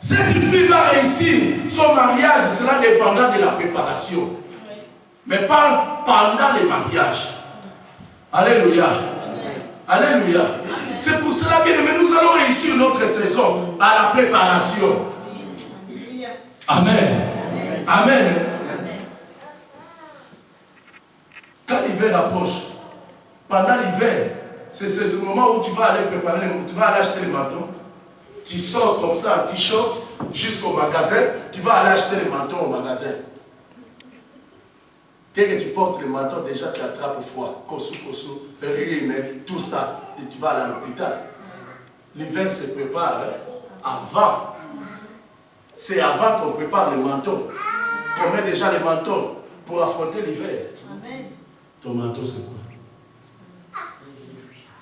Cette fille va réussir son mariage, cela dépendant de la préparation. Mais pas pendant le mariage. Alléluia. Alléluia. C'est pour cela, bien aimé, nous allons réussir notre saison à la préparation. Amen. Amen. Quand l'hiver approche, pendant l'hiver, c'est ce moment où tu vas aller préparer, tu vas aller acheter les manteaux. Tu sors comme ça en t-shirt jusqu'au magasin, tu vas aller acheter les manteaux au magasin. Dès que tu portes les manteaux, déjà tu attrapes froid, kosu, rime, tout ça, et tu vas aller à l'hôpital. L'hiver se prépare avant. C'est avant qu'on prépare les manteaux. On met déjà les manteaux pour affronter l'hiver. Ton manteau c'est quoi?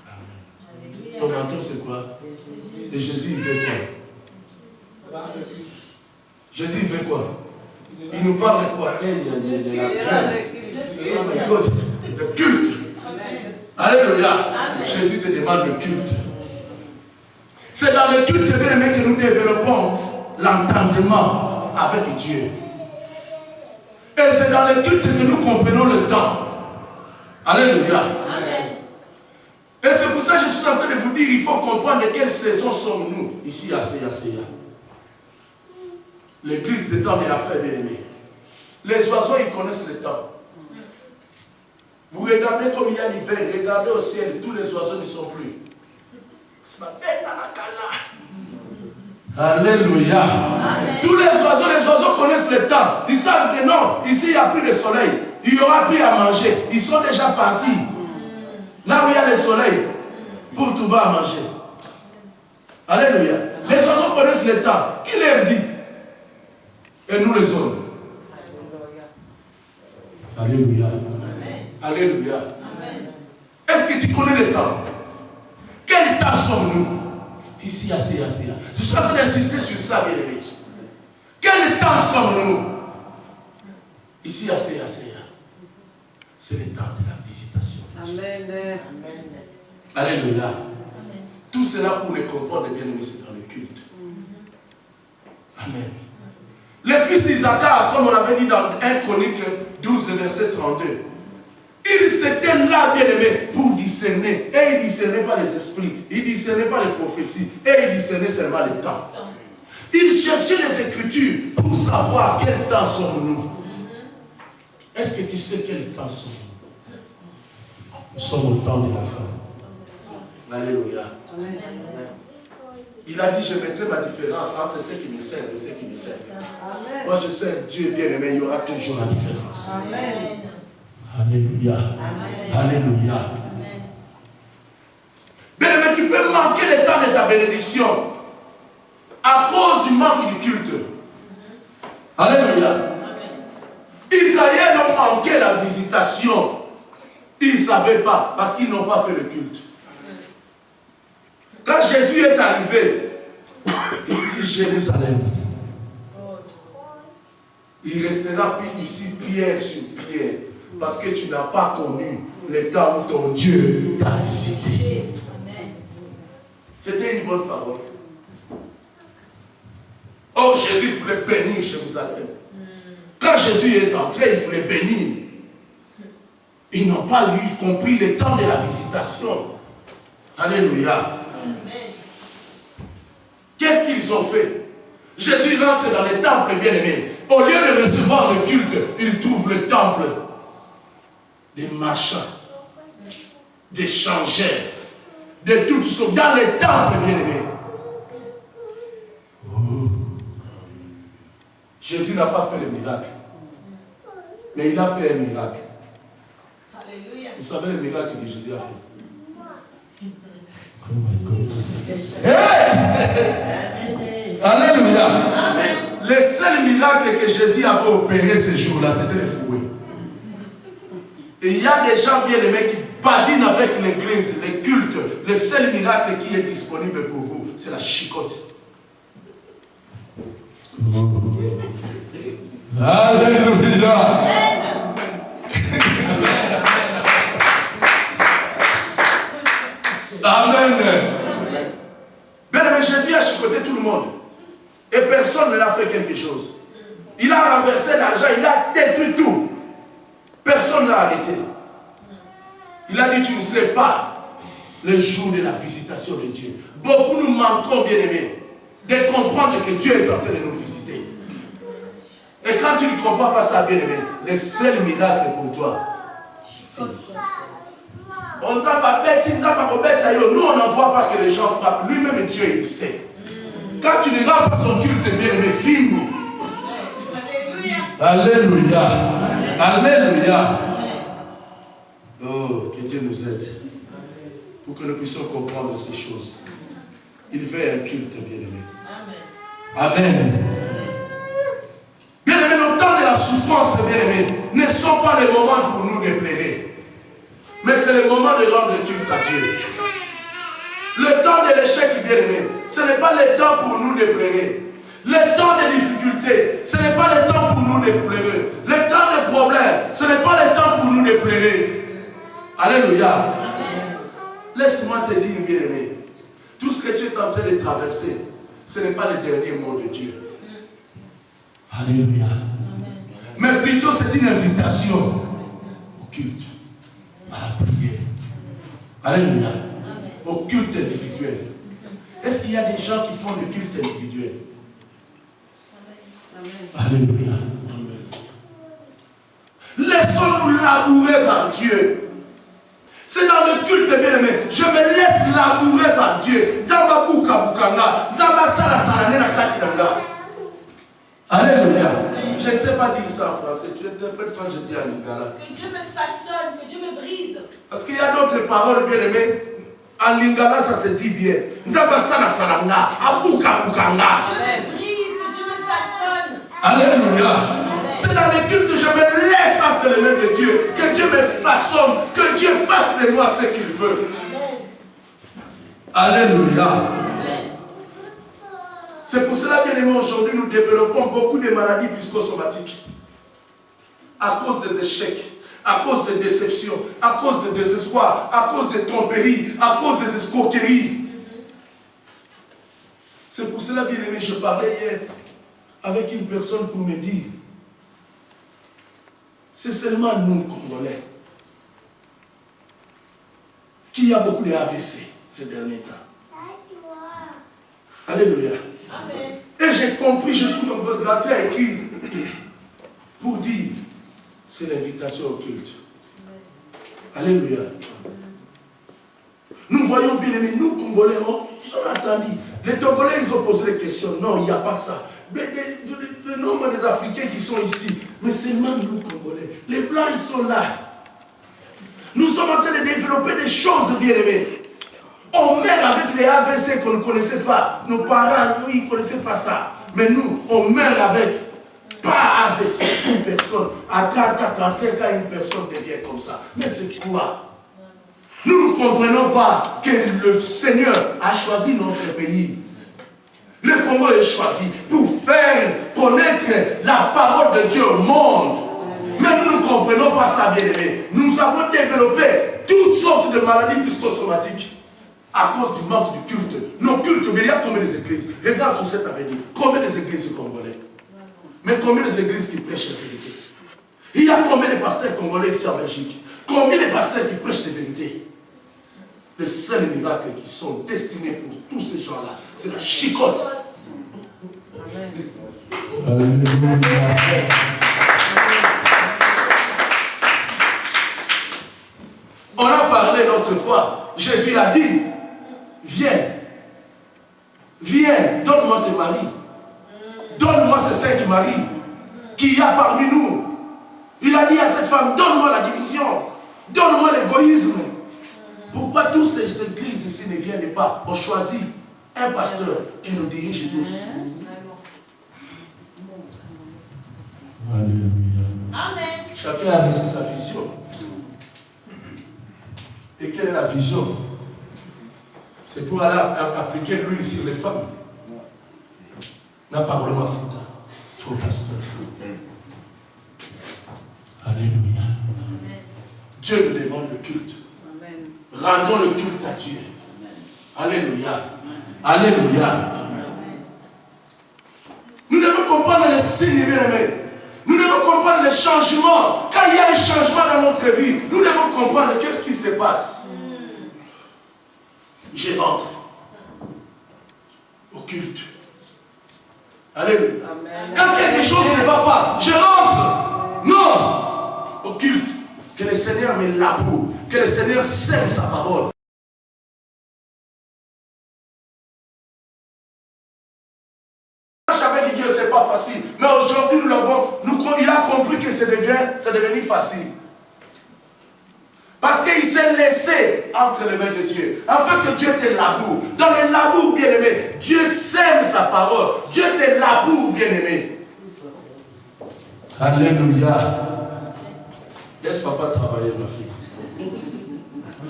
Amen. Ton manteau c'est quoi? Et Jésus il veut quoi? Jésus il veut quoi? Il nous parle de quoi? Le culte. Alléluia. Jésus te demande le culte. C'est dans le culte bien-aimé que nous développons l'entendement avec Dieu. Et c'est dans le culte que nous comprenons le temps. Alléluia. Amen. Et c'est pour ça que je suis en train de vous dire, il faut comprendre de quelle saison sommes-nous ici à Seya. L'église des temps de la fête, bien-aimé. Les oiseaux, ils connaissent le temps. Vous regardez comme il y a l'hiver, regardez au ciel, tous les oiseaux ne sont plus. Alléluia. Amen. Tous les oiseaux connaissent le temps. Ils savent que non, ici il n'y a plus de soleil. Il n'y aura plus à manger. Ils sont déjà partis. Là où il y a le soleil, pour trouver à manger. Alléluia. Les oiseaux connaissent le temps. Qui leur dit? Et nous les hommes. Alléluia. Amen. Alléluia. Amen. Est-ce que tu connais le temps? Quel temps sommes-nous? Ici, assez. Je suis en train d'insister sur ça, bien aimé. Quel temps sommes-nous? Ici, assez. C'est le temps de la visitation. Amen. Alléluia. Amen. Tout cela pour les comprendre, bien aimé, c'est dans le culte. Amen. Les fils d'Isaac, comme on avait dit dans 1 Chronique 12, verset 32, ils s'étaient là, bien aimés, pour discerner. Et ils ne discernaient pas les esprits, ils ne discernaient pas les prophéties, et ils discernaient seulement le temps. Ils cherchaient les Écritures pour savoir quel temps sommes-nous. Est-ce que tu sais quel temps sommes-nous? Nous sommes au temps de la fin. Alléluia. Amen. Il a dit, je mettrai ma différence entre ceux qui me servent et ceux qui me servent. Amen. Moi, je sais, Dieu est bien aimé, il y aura toujours la différence. Amen. Alléluia. Amen. Alléluia. Amen. Bien aimé, tu peux manquer le temps de ta bénédiction à cause du manque du culte. Alléluia. Amen. Israël ont manqué la visitation. Ils ne savaient pas parce qu'ils n'ont pas fait le culte. Quand Jésus est arrivé, il dit Jérusalem. Il restera ici pierre sur pierre parce que tu n'as pas connu le temps où ton Dieu t'a visité. C'était une bonne parole. Oh, Jésus voulait bénir Jérusalem. Quand Jésus est entré, il voulait bénir. Ils n'ont pas compris le temps de la visitation. Alléluia. Qu'est-ce qu'ils ont fait? Jésus rentre dans le temple, bien-aimé. Au lieu de recevoir le culte, il trouve le temple des marchands, des changeurs, de toutes sortes. Dans le temple, bien-aimé. Jésus n'a pas fait le miracle. Mais il a fait un miracle. Alléluia. Vous savez le miracle que Jésus a fait? Hey! Alléluia. Amen. Le seul miracle que Jésus avait opéré ce jour-là, c'était le fouet. Et il y a des gens bien aimés qui badinent avec l'église, les cultes. Le seul miracle qui est disponible pour vous, c'est la chicotte. Alléluia. Amen. Bien aimé, Jésus a chicoté tout le monde. Et personne ne l'a fait quelque chose. Il a renversé l'argent, il a détruit tout. Personne ne l'a arrêté. Il a dit, tu ne sais pas le jour de la visitation de Dieu. Beaucoup nous manquons, bien aimés, de comprendre que Dieu est en train de nous visiter. Et quand tu ne comprends pas ça, bien aimé, le seul miracle pour toi, on nous on n'en voit pas que les gens frappent. Lui-même, Dieu, il sait. Quand tu ne rends pas son culte, bien aimé, filme. Alléluia. Alléluia. Oh, que Dieu nous aide. Pour que nous puissions comprendre ces choses. Il veut un culte, bien aimé. Amen. Bien aimé, le temps de la souffrance, bien aimé, ne sont pas les moments pour nous de plaider. Mais c'est le moment de rendre culte à Dieu. Le temps de l'échec, bien aimé, ce n'est pas le temps pour nous de pleurer. Le temps de difficultés, ce n'est pas le temps pour nous de pleurer. Le temps de problèmes, ce n'est pas le temps pour nous de pleurer. Alléluia. Laisse-moi te dire, bien aimé, tout ce que tu es en train de traverser, ce n'est pas le dernier mot de Dieu. Alléluia. Mais plutôt c'est une invitation au culte, à la prière. Alléluia. Au culte individuel. Est-ce qu'il y a des gens qui font le culte individuel? Alléluia. Laissons-nous labourer par Dieu. C'est dans le culte, bien aimé. Je me laisse labourer par Dieu. Alléluia. Je ne sais pas dire ça en français. Tu interprètes quand je dis en lingala. Que Dieu me façonne, que Dieu me brise. Parce qu'il y a d'autres paroles, bien aimées. En lingala, ça se dit bien. Amen. Brise, Dieu me façonne. Alléluia. C'est dans les cultes que je me laisse entre les mains de Dieu. Que Dieu me façonne. Que Dieu fasse de moi ce qu'il veut. Amen. Alléluia. Amen. C'est pour cela, bien aimé, aujourd'hui, nous développons beaucoup de maladies psychosomatiques. À cause des échecs, à cause des déceptions, à cause de désespoir, à cause de tromperies, à cause des escroqueries. C'est pour cela, bien aimé, je parlais hier avec une personne pour me dire, c'est seulement nous, Congolais, qui a beaucoup de AVC ces derniers temps. Alléluia. Amen. Et j'ai compris, je suis rentré à écrire pour dire, c'est l'invitation au culte. Alléluia. Nous voyons bien aimé, nous Congolais, on a attendu. Les Togolais, ils ont posé des questions. Non, il n'y a pas ça. Mais le nombre des Africains qui sont ici, mais seulement nous Congolais. Les Blancs, ils sont là. Nous sommes en train de développer des choses bien aimées. On meurt avec les AVC qu'on ne connaissait pas. Nos parents, nous, ils ne connaissaient pas ça. Mais nous, on meurt avec pas AVC. Une personne, à 30 ans, 35 ans, une personne devient comme ça. Mais c'est quoi? Nous ne comprenons pas que le Seigneur a choisi notre pays. Le Congo est choisi pour faire connaître la parole de Dieu au monde. Mais nous ne comprenons pas ça, bien aimé. Nous avons développé toutes sortes de maladies psychosomatiques à cause du manque du culte. Nos cultes, mais il y a combien d'églises? Regarde sur cette avenue. Combien d'églises congolais? Mais combien d'églises qui prêchent la vérité? Il y a combien de pasteurs congolais ici en Belgique? Combien de pasteurs qui prêchent la vérité? Les seuls miracles qui sont destinés pour tous ces gens-là, c'est la chicotte. Amen. On a parlé l'autre fois. Jésus a dit, viens, viens, donne-moi ce mari. Donne-moi ce Saint-Marie. qu'il y a parmi nous. Il a dit à cette femme, donne-moi la division, donne-moi l'égoïsme. Pourquoi toutes ces églises ici ne viennent pas? On choisit un pasteur qui nous dirige tous. Alléluia. Amen. Chacun a reçu sa vision. Et quelle est la vision? C'est pour aller appliquer l'huile sur les femmes. N'a pas vraiment faux pasteur. Alléluia. Dieu nous demande le culte. Rendons le culte à Dieu. Alléluia. Alléluia. Nous devons comprendre les signes, bien-aimés. Nous devons comprendre les changements. Quand il y a un changement dans notre vie, nous devons comprendre qu'est-ce qui se passe. Je rentre au culte. Alléluia. Quand quelque chose ne va pas, je rentre. Non. Au culte. Que le Seigneur me laboure. Que le Seigneur sème sa parole. Je savais que Dieu, ce n'est pas facile. Mais aujourd'hui, il a compris que c'est devenu facile. Parce qu'il s'est laissé entre les mains de Dieu. Afin que Dieu te laboure. Dans le labour, bien-aimé, Dieu sème sa parole. Dieu te laboure, bien-aimé. Alléluia. Laisse papa travailler, ma fille.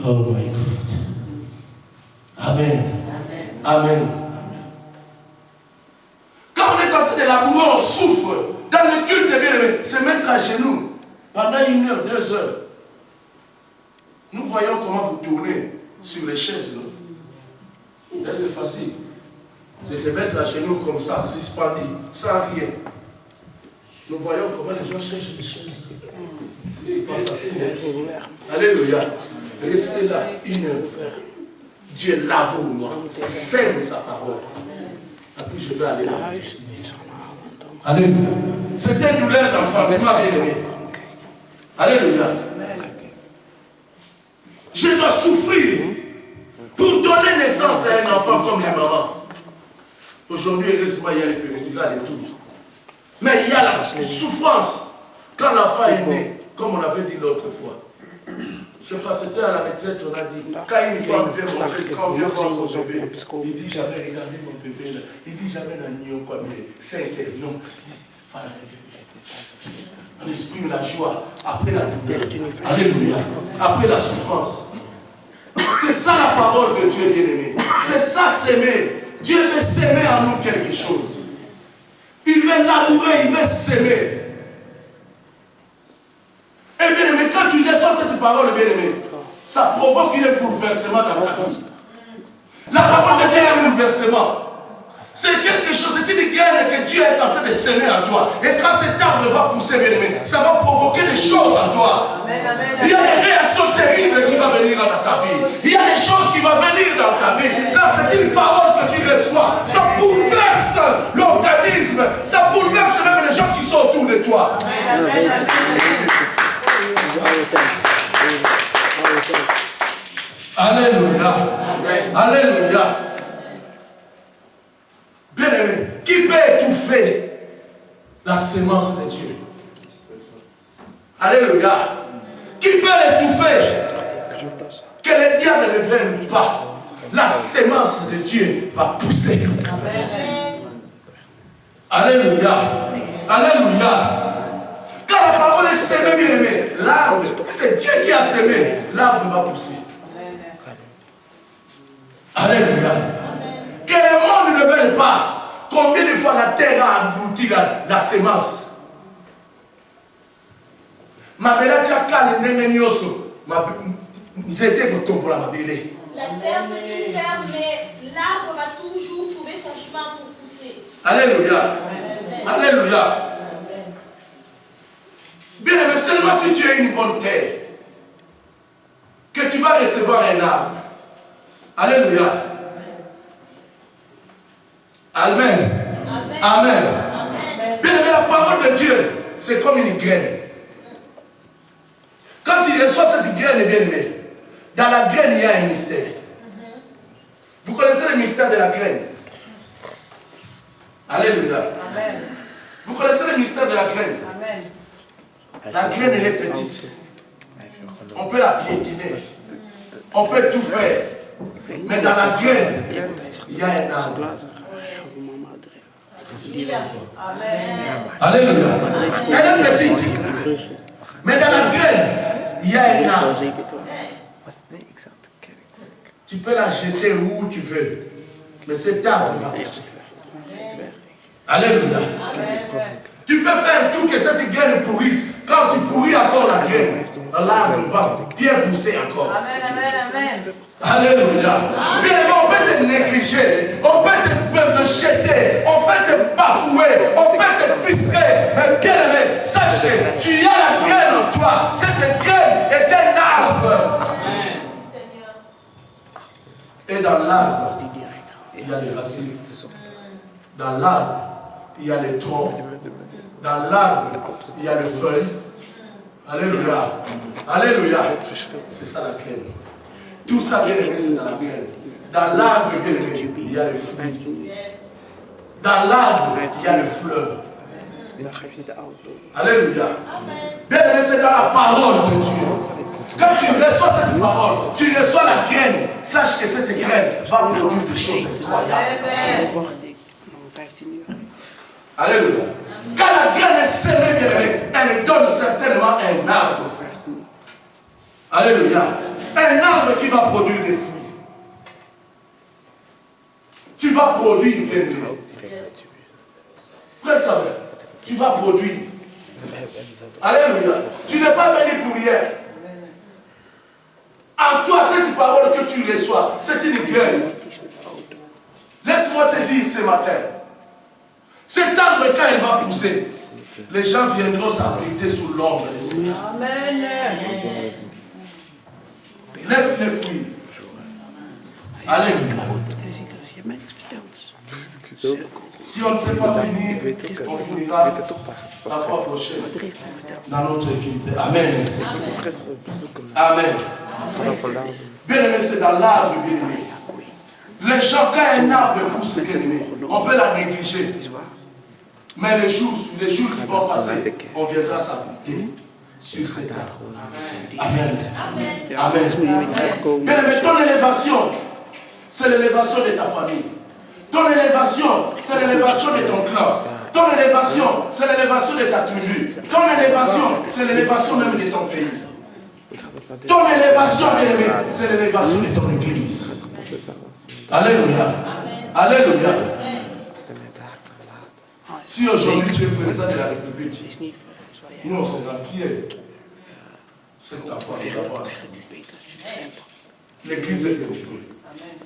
Oh my God. Amen. Amen. Quand on est en train de labourer, on souffre. Dans le culte, bien-aimé, se mettre à genoux pendant 1 heure, 2 heures. Nous voyons comment vous tournez sur les chaises. Là, c'est facile. De te mettre à genoux comme ça, suspendu, sans rien. Nous voyons comment les gens cherchent les chaises. C'est pas facile. Hein? Alléluia. Restez là 1 heure. Dieu lave moi. Sème sa parole. Et puis je vais aller là. Alléluia. C'était une douleur d'enfant, mais ma bien-aimé. Alléluia. Je dois souffrir pour donner naissance à un enfant comme les mamans. Aujourd'hui, heureusement, il y a les péridurales et tout. Mais il y a la souffrance quand l'enfant est né, comme on avait dit l'autre fois. Je sais pas, c'était à la retraite, on a dit, quand une femme vient montrer, quand on vient voir son bébé, il dit jamais, regardez mon bébé là, il dit jamais dans l'union quoi, mais 5 heures, non. On exprime la joie après la douleur. Alléluia. Après la souffrance. C'est ça la parole de Dieu, bien-aimé. C'est ça s'aimer. Dieu veut s'aimer en nous quelque chose. Il veut labourer, il veut s'aimer. Et bien-aimé, quand tu reçois cette parole, bien-aimé, ça provoque un bouleversement dans ta vie. La parole de Dieu est un bouleversement. C'est quelque chose, c'est une graine que Dieu est en train de semer en toi. Et quand cet arbre va pousser, bien-aimé, ça va provoquer des choses en toi. Amen, amen, amen. Il y a des réactions terribles qui vont venir dans ta vie. Il y a des choses qui vont venir dans ta vie. Là, c'est une parole que tu reçois. Ça bouleverse l'organisme. Ça bouleverse même les gens qui sont autour de toi. Amen, amen, amen. Alléluia. Alléluia. Bien-aimé, qui peut étouffer la sémence de Dieu? Alléluia. Qui peut l'étouffer? Que le diable ne vienne pas. La sémence de Dieu va pousser. Alléluia. Alléluia. Quand la parole est sémée, bien-aimé, l'arbre, c'est Dieu qui a sémé, l'arbre va pousser. Alléluia. Que le monde ne veuille pas. Combien de fois la terre a englouti la sémence? Ma belle tchaka le nenge nyoso. Ma nzete kotombola ma belle. La terre peut tout faire, mais l'arbre va toujours trouver son chemin pour pousser. Alléluia. Alléluia. Bien aimé, seulement si tu as une bonne terre, que tu vas recevoir un arbre. Alléluia. Amen. Amen. Amen. Amen. Bien aimé, la parole de Dieu, c'est comme une graine. Quand tu reçois cette graine, bien aimé, dans la graine, il y a un mystère. Vous connaissez le mystère de la graine? Alléluia. Amen. Vous connaissez le mystère de la graine? Amen. La graine, elle est petite. On peut la piétiner. On peut tout faire. Mais dans la graine, il y a un arbre. Amen. Alléluia. Elle est petite. Mais dans la graine, il y a un arbre. Tu peux la jeter où tu veux. Mais cet arbre va pousser. Alléluia. Tu peux faire tout que cette graine pourrisse. Quand tu pourris encore la graine, l'arbre va bien pousser encore. Amen, amen, amen. Alléluia. Bien aimé, on peut te négliger, on peut te jeter, on peut te bafouer, on peut te frustrer. Mais bien aimé, sache que tu as la graine en toi. Cette graine est un arbre. Et dans l'arbre, il y a les racines. Dans l'arbre, il y a les troncs. Dans l'arbre, il y a les feuilles. Alléluia. Alléluia. C'est ça la graine. Tout ça, bien aimé, c'est dans la graine. Dans l'arbre, bien aimé, il y a les fruits. Dans l'arbre, il y a les fleurs. Alléluia. Bien aimé, c'est dans la parole de Dieu. Quand tu reçois cette parole, tu reçois la graine. Sache que cette graine va produire des choses incroyables. Alléluia. Quand la graine est semée, bien aimé, elle donne certainement un arbre. Alléluia. Un arbre qui va produire des fruits. Tu vas produire, bien aimé. Frère Samuel, tu vas produire. Alléluia. Tu n'es pas venu pour rien. En toi, cette parole que tu reçois, c'est une graine. Laisse-moi te dire ce matin. Cet arbre, quand il va pousser, les gens viendront s'abriter sous l'ombre de cet arbre. Amen. Laisse les fruits. Alléluia. Si on ne sait pas finir, on finira la fois prochaine dans notre équipe. Amen. Amen. Bien aimé, c'est dans l'arbre, bien aimé. Les gens, quand un arbre pousse, bien aimé, on peut la négliger. Mais les jours qui vont passer, on viendra s'appliquer sur cet arbre. Amen. Amen. Bien aimé, ton élévation, c'est l'élévation de ta famille. Ton élévation, c'est l'élévation de ton clan. Ton élévation, c'est l'élévation de ta tribu. Ton élévation, c'est l'élévation même de ton pays. Ton élévation, bien aimé, c'est l'élévation de ton église. Alléluia. Alléluia. Si aujourd'hui tu es président de la République, nous on sera fiers. C'est ta foi d'avoir. L'église est détruite.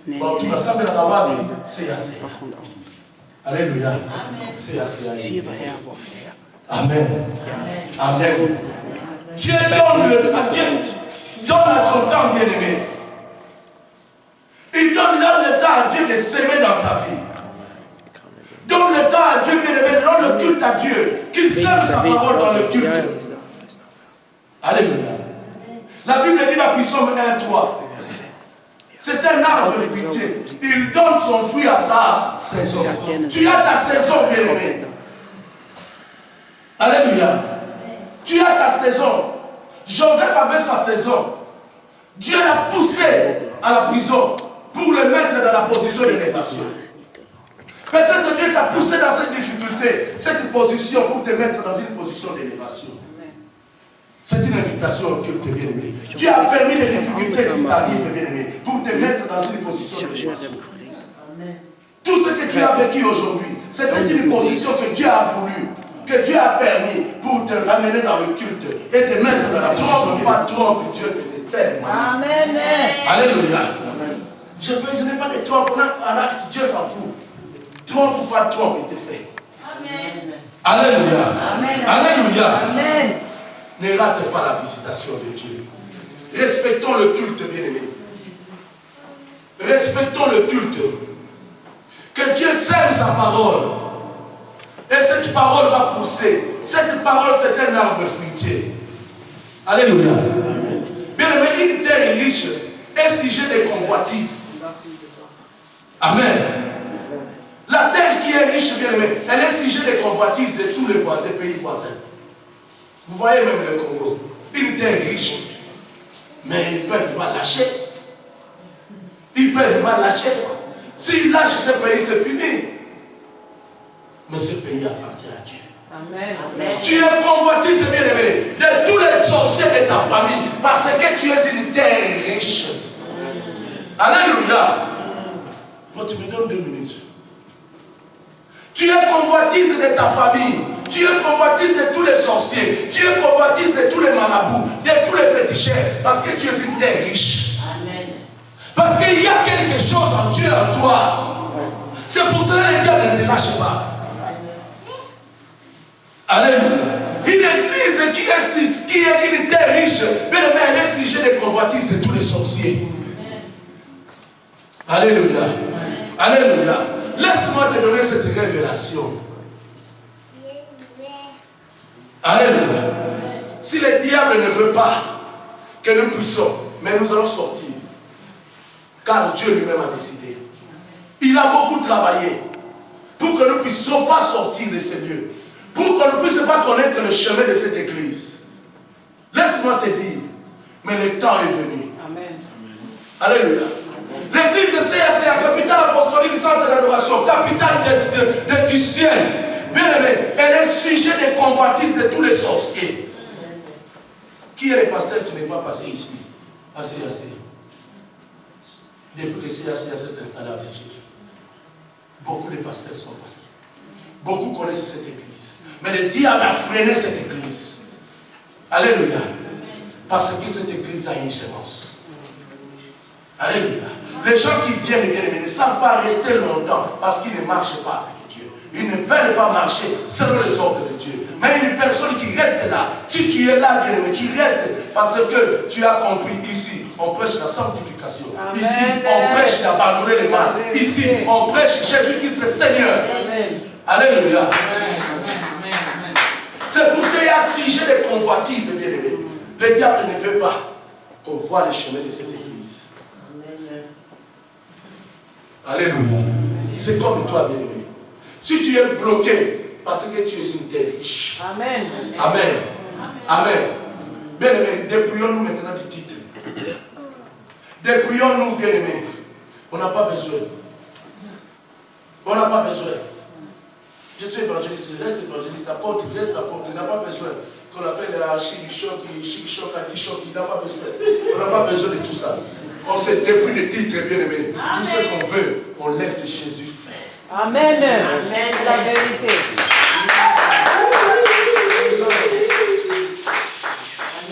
Bon, tu vas savoir la parole, c'est assez. Alléluia. C'est assez. Amen. Amen. Dieu donne à ton temps, bien-aimé. Il donne le temps à Dieu de s'aimer dans ta vie. Donne le temps à Dieu, bien-aimé. Donne le culte à Dieu. Qu'il sème sa parole dans le culte. Alléluia. La Bible dit dans Psaume 1:3. C'est un arbre fruitier. Il donne son fruit à sa saison. Tu as ta saison, bien-aimé. Alléluia. Tu as ta saison. Joseph avait sa saison. Dieu l'a poussé à la prison pour le mettre dans la position d'élévation. Peut-être Dieu t'a poussé dans cette difficulté, cette position pour te mettre dans une position d'élévation. C'est une invitation au culte, bien-aimé. Dieu a permis les difficultés qui t'arrivent, bien-aimé, pour te mettre dans une position d'élévation. Tout ce que tu as vécu aujourd'hui, c'était une position que Dieu a voulu, que Dieu a permis pour te ramener dans le culte et te mettre dans la position. Pas trompe Dieu que te fait. Amen. Alléluia. Je n'ai pas de trompe, Dieu s'en fout. Trompe ou pas trompe, il te fait. Amen. Alléluia. Amen. Alléluia. Amen. Ne rate pas la visitation de Dieu. Respectons le culte, bien-aimé. Respectons le culte. Que Dieu sème sa parole. Et cette parole va pousser. Cette parole, c'est un arbre fruitier. Alléluia. Bien-aimé, une terre riche est sujet de convoitise. Amen. La terre qui qui est riche, bien aimé, elle est sujet des convoitises de tous les voisins, pays voisins. Vous voyez même le Congo, une terre riche, mais ils ne peuvent pas lâcher. Ils ne peuvent pas lâcher. S'ils lâchent ce pays, c'est fini. Mais ce pays appartient à Dieu. Amen. Tu es convoité, c'est bien aimé, de tous les sorciers de ta famille, parce que tu es une terre riche. Alléluia. Bon, tu me donnes 2 minutes. Tu es convoitise de ta famille. Tu es convoitise de tous les sorciers. Tu es convoitise de tous les marabouts, de tous les féticheurs, parce que tu es une terre riche. Amen. Parce qu'il y a quelque chose en Dieu, en toi. C'est pour cela que le diable ne te lâche pas. Alléluia. Une église qui est une terre riche, mais elle est sujet de convoitise de tous les sorciers. Alléluia. Alléluia. Laisse-moi te donner cette révélation. Alléluia. Si le diable ne veut pas que nous puissions, mais nous allons sortir. Car Dieu lui-même a décidé. Il a beaucoup travaillé pour que nous ne puissions pas sortir de ces lieux. Pour qu'on ne puisse pas connaître le chemin de cette église. Laisse-moi te dire, mais le temps est venu. Amen. Alléluia. L'église de CAC, la capitale apostolique, centre d'adoration, capitale du ciel. Bien aimé, elle est sujet des convoitises de tous les sorciers. Qui est le pasteur qui n'est pas passé ici? Assez. Depuis que CAC s'est installé à Belgique, beaucoup de pasteurs sont passés. Beaucoup connaissent cette église. Mais le diable a freiné cette église. Alléluia. Parce que cette église a une semence. Alléluia. Les gens qui viennent, bien aimés, ne savent pas rester longtemps parce qu'ils ne marchent pas avec Dieu. Ils ne veulent pas marcher selon les ordres de Dieu. Mais une personne qui reste là, si tu es là, bien aimé, tu restes parce que tu as compris ici, on prêche la sanctification. Amen. Ici, on prêche d'abandonner le mal. Amen. Ici, on prêche Jésus-Christ le Seigneur. Amen. Alléluia. Amen. C'est pour ça qu'il y a sujet de convoitise, bien aimé. Le diable ne veut pas qu'on voit le chemin de cette église. Alléluia. C'est comme toi, bien aimé. Si tu es bloqué parce que tu es une terre riche. Amen. Amen. Amen. Bien aimé, dépouillons-nous maintenant du titre. Dépouillons-nous, bien aimé. On n'a pas besoin. On n'a pas besoin. Je suis évangéliste, je reste évangéliste, apôtre, je reste apôtre. Il n'a pas besoin qu'on appelle la chic-choc, il n'a pas besoin. On n'a pas besoin de tout ça. On se dépouille des titres, bien aimé. Tout ce qu'on veut, on laisse Jésus faire. Amen. Amen. C'est la vérité.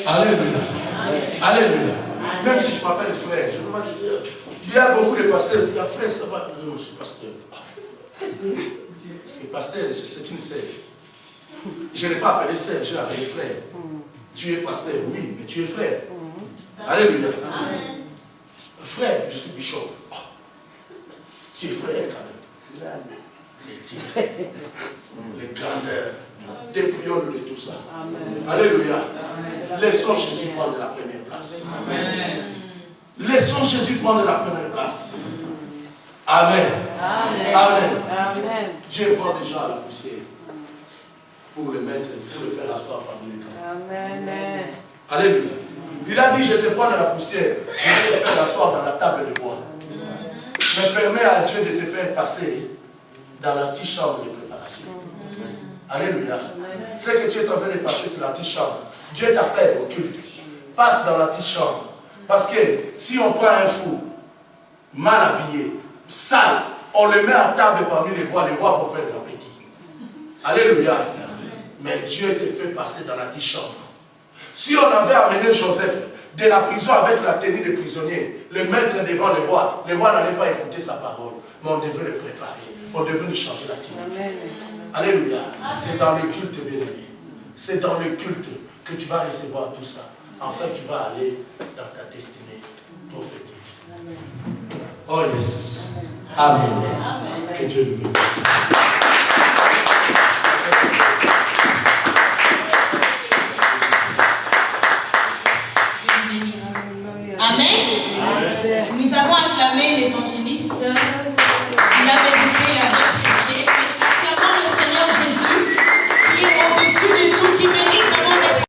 Alléluia. Alléluia. Même si je m'appelle frère, je ne peux pas te dire. Il y a beaucoup de pasteurs qui disent frère, ça va. Non, je suis pasteur. Parce que pasteur, c'est une sœur. Je n'ai pas appelé sœur, j'ai appelé frère. Tu es pasteur, oui, mais tu es frère. Alléluia. Amen. Frère, je suis bishop. Oh. Tu es frère quand même. Les titres, les grandeurs. Dépouillons-nous de tout ça. Amen. Alléluia. Amen. Laissons Jésus prendre la première place. Amen. Laissons Jésus prendre la première place. Amen. Amen. Amen. Amen. Dieu prend des gens à la poussière pour le mettre, pour le faire asseoir parmi les camps. Amen. Alléluia. Il a dit, je te prends dans la poussière, je vais te faire asseoir dans la table de bois. Mais permets à Dieu de te faire passer dans l'antichambre de préparation. Alléluia. Ce que tu es en train de passer, c'est l'antichambre. Dieu t'appelle au culte. Passe dans l'antichambre. Parce que si on prend un fou, mal habillé, sale, on le met à table parmi les rois vont perdre l'appétit. Alléluia. Mais Dieu te fait passer dans l'antichambre. Si on avait amené Joseph de la prison avec la tenue de prisonnier, le mettre devant le roi n'allait pas écouter sa parole. Mais on devait le préparer. On devait lui changer la tenue. Alléluia. C'est dans le culte, bien-aimé. C'est dans le culte que tu vas recevoir tout ça. Enfin, tu vas aller dans ta destinée prophétique. Oh yes. Amen. Que Dieu le bénisse.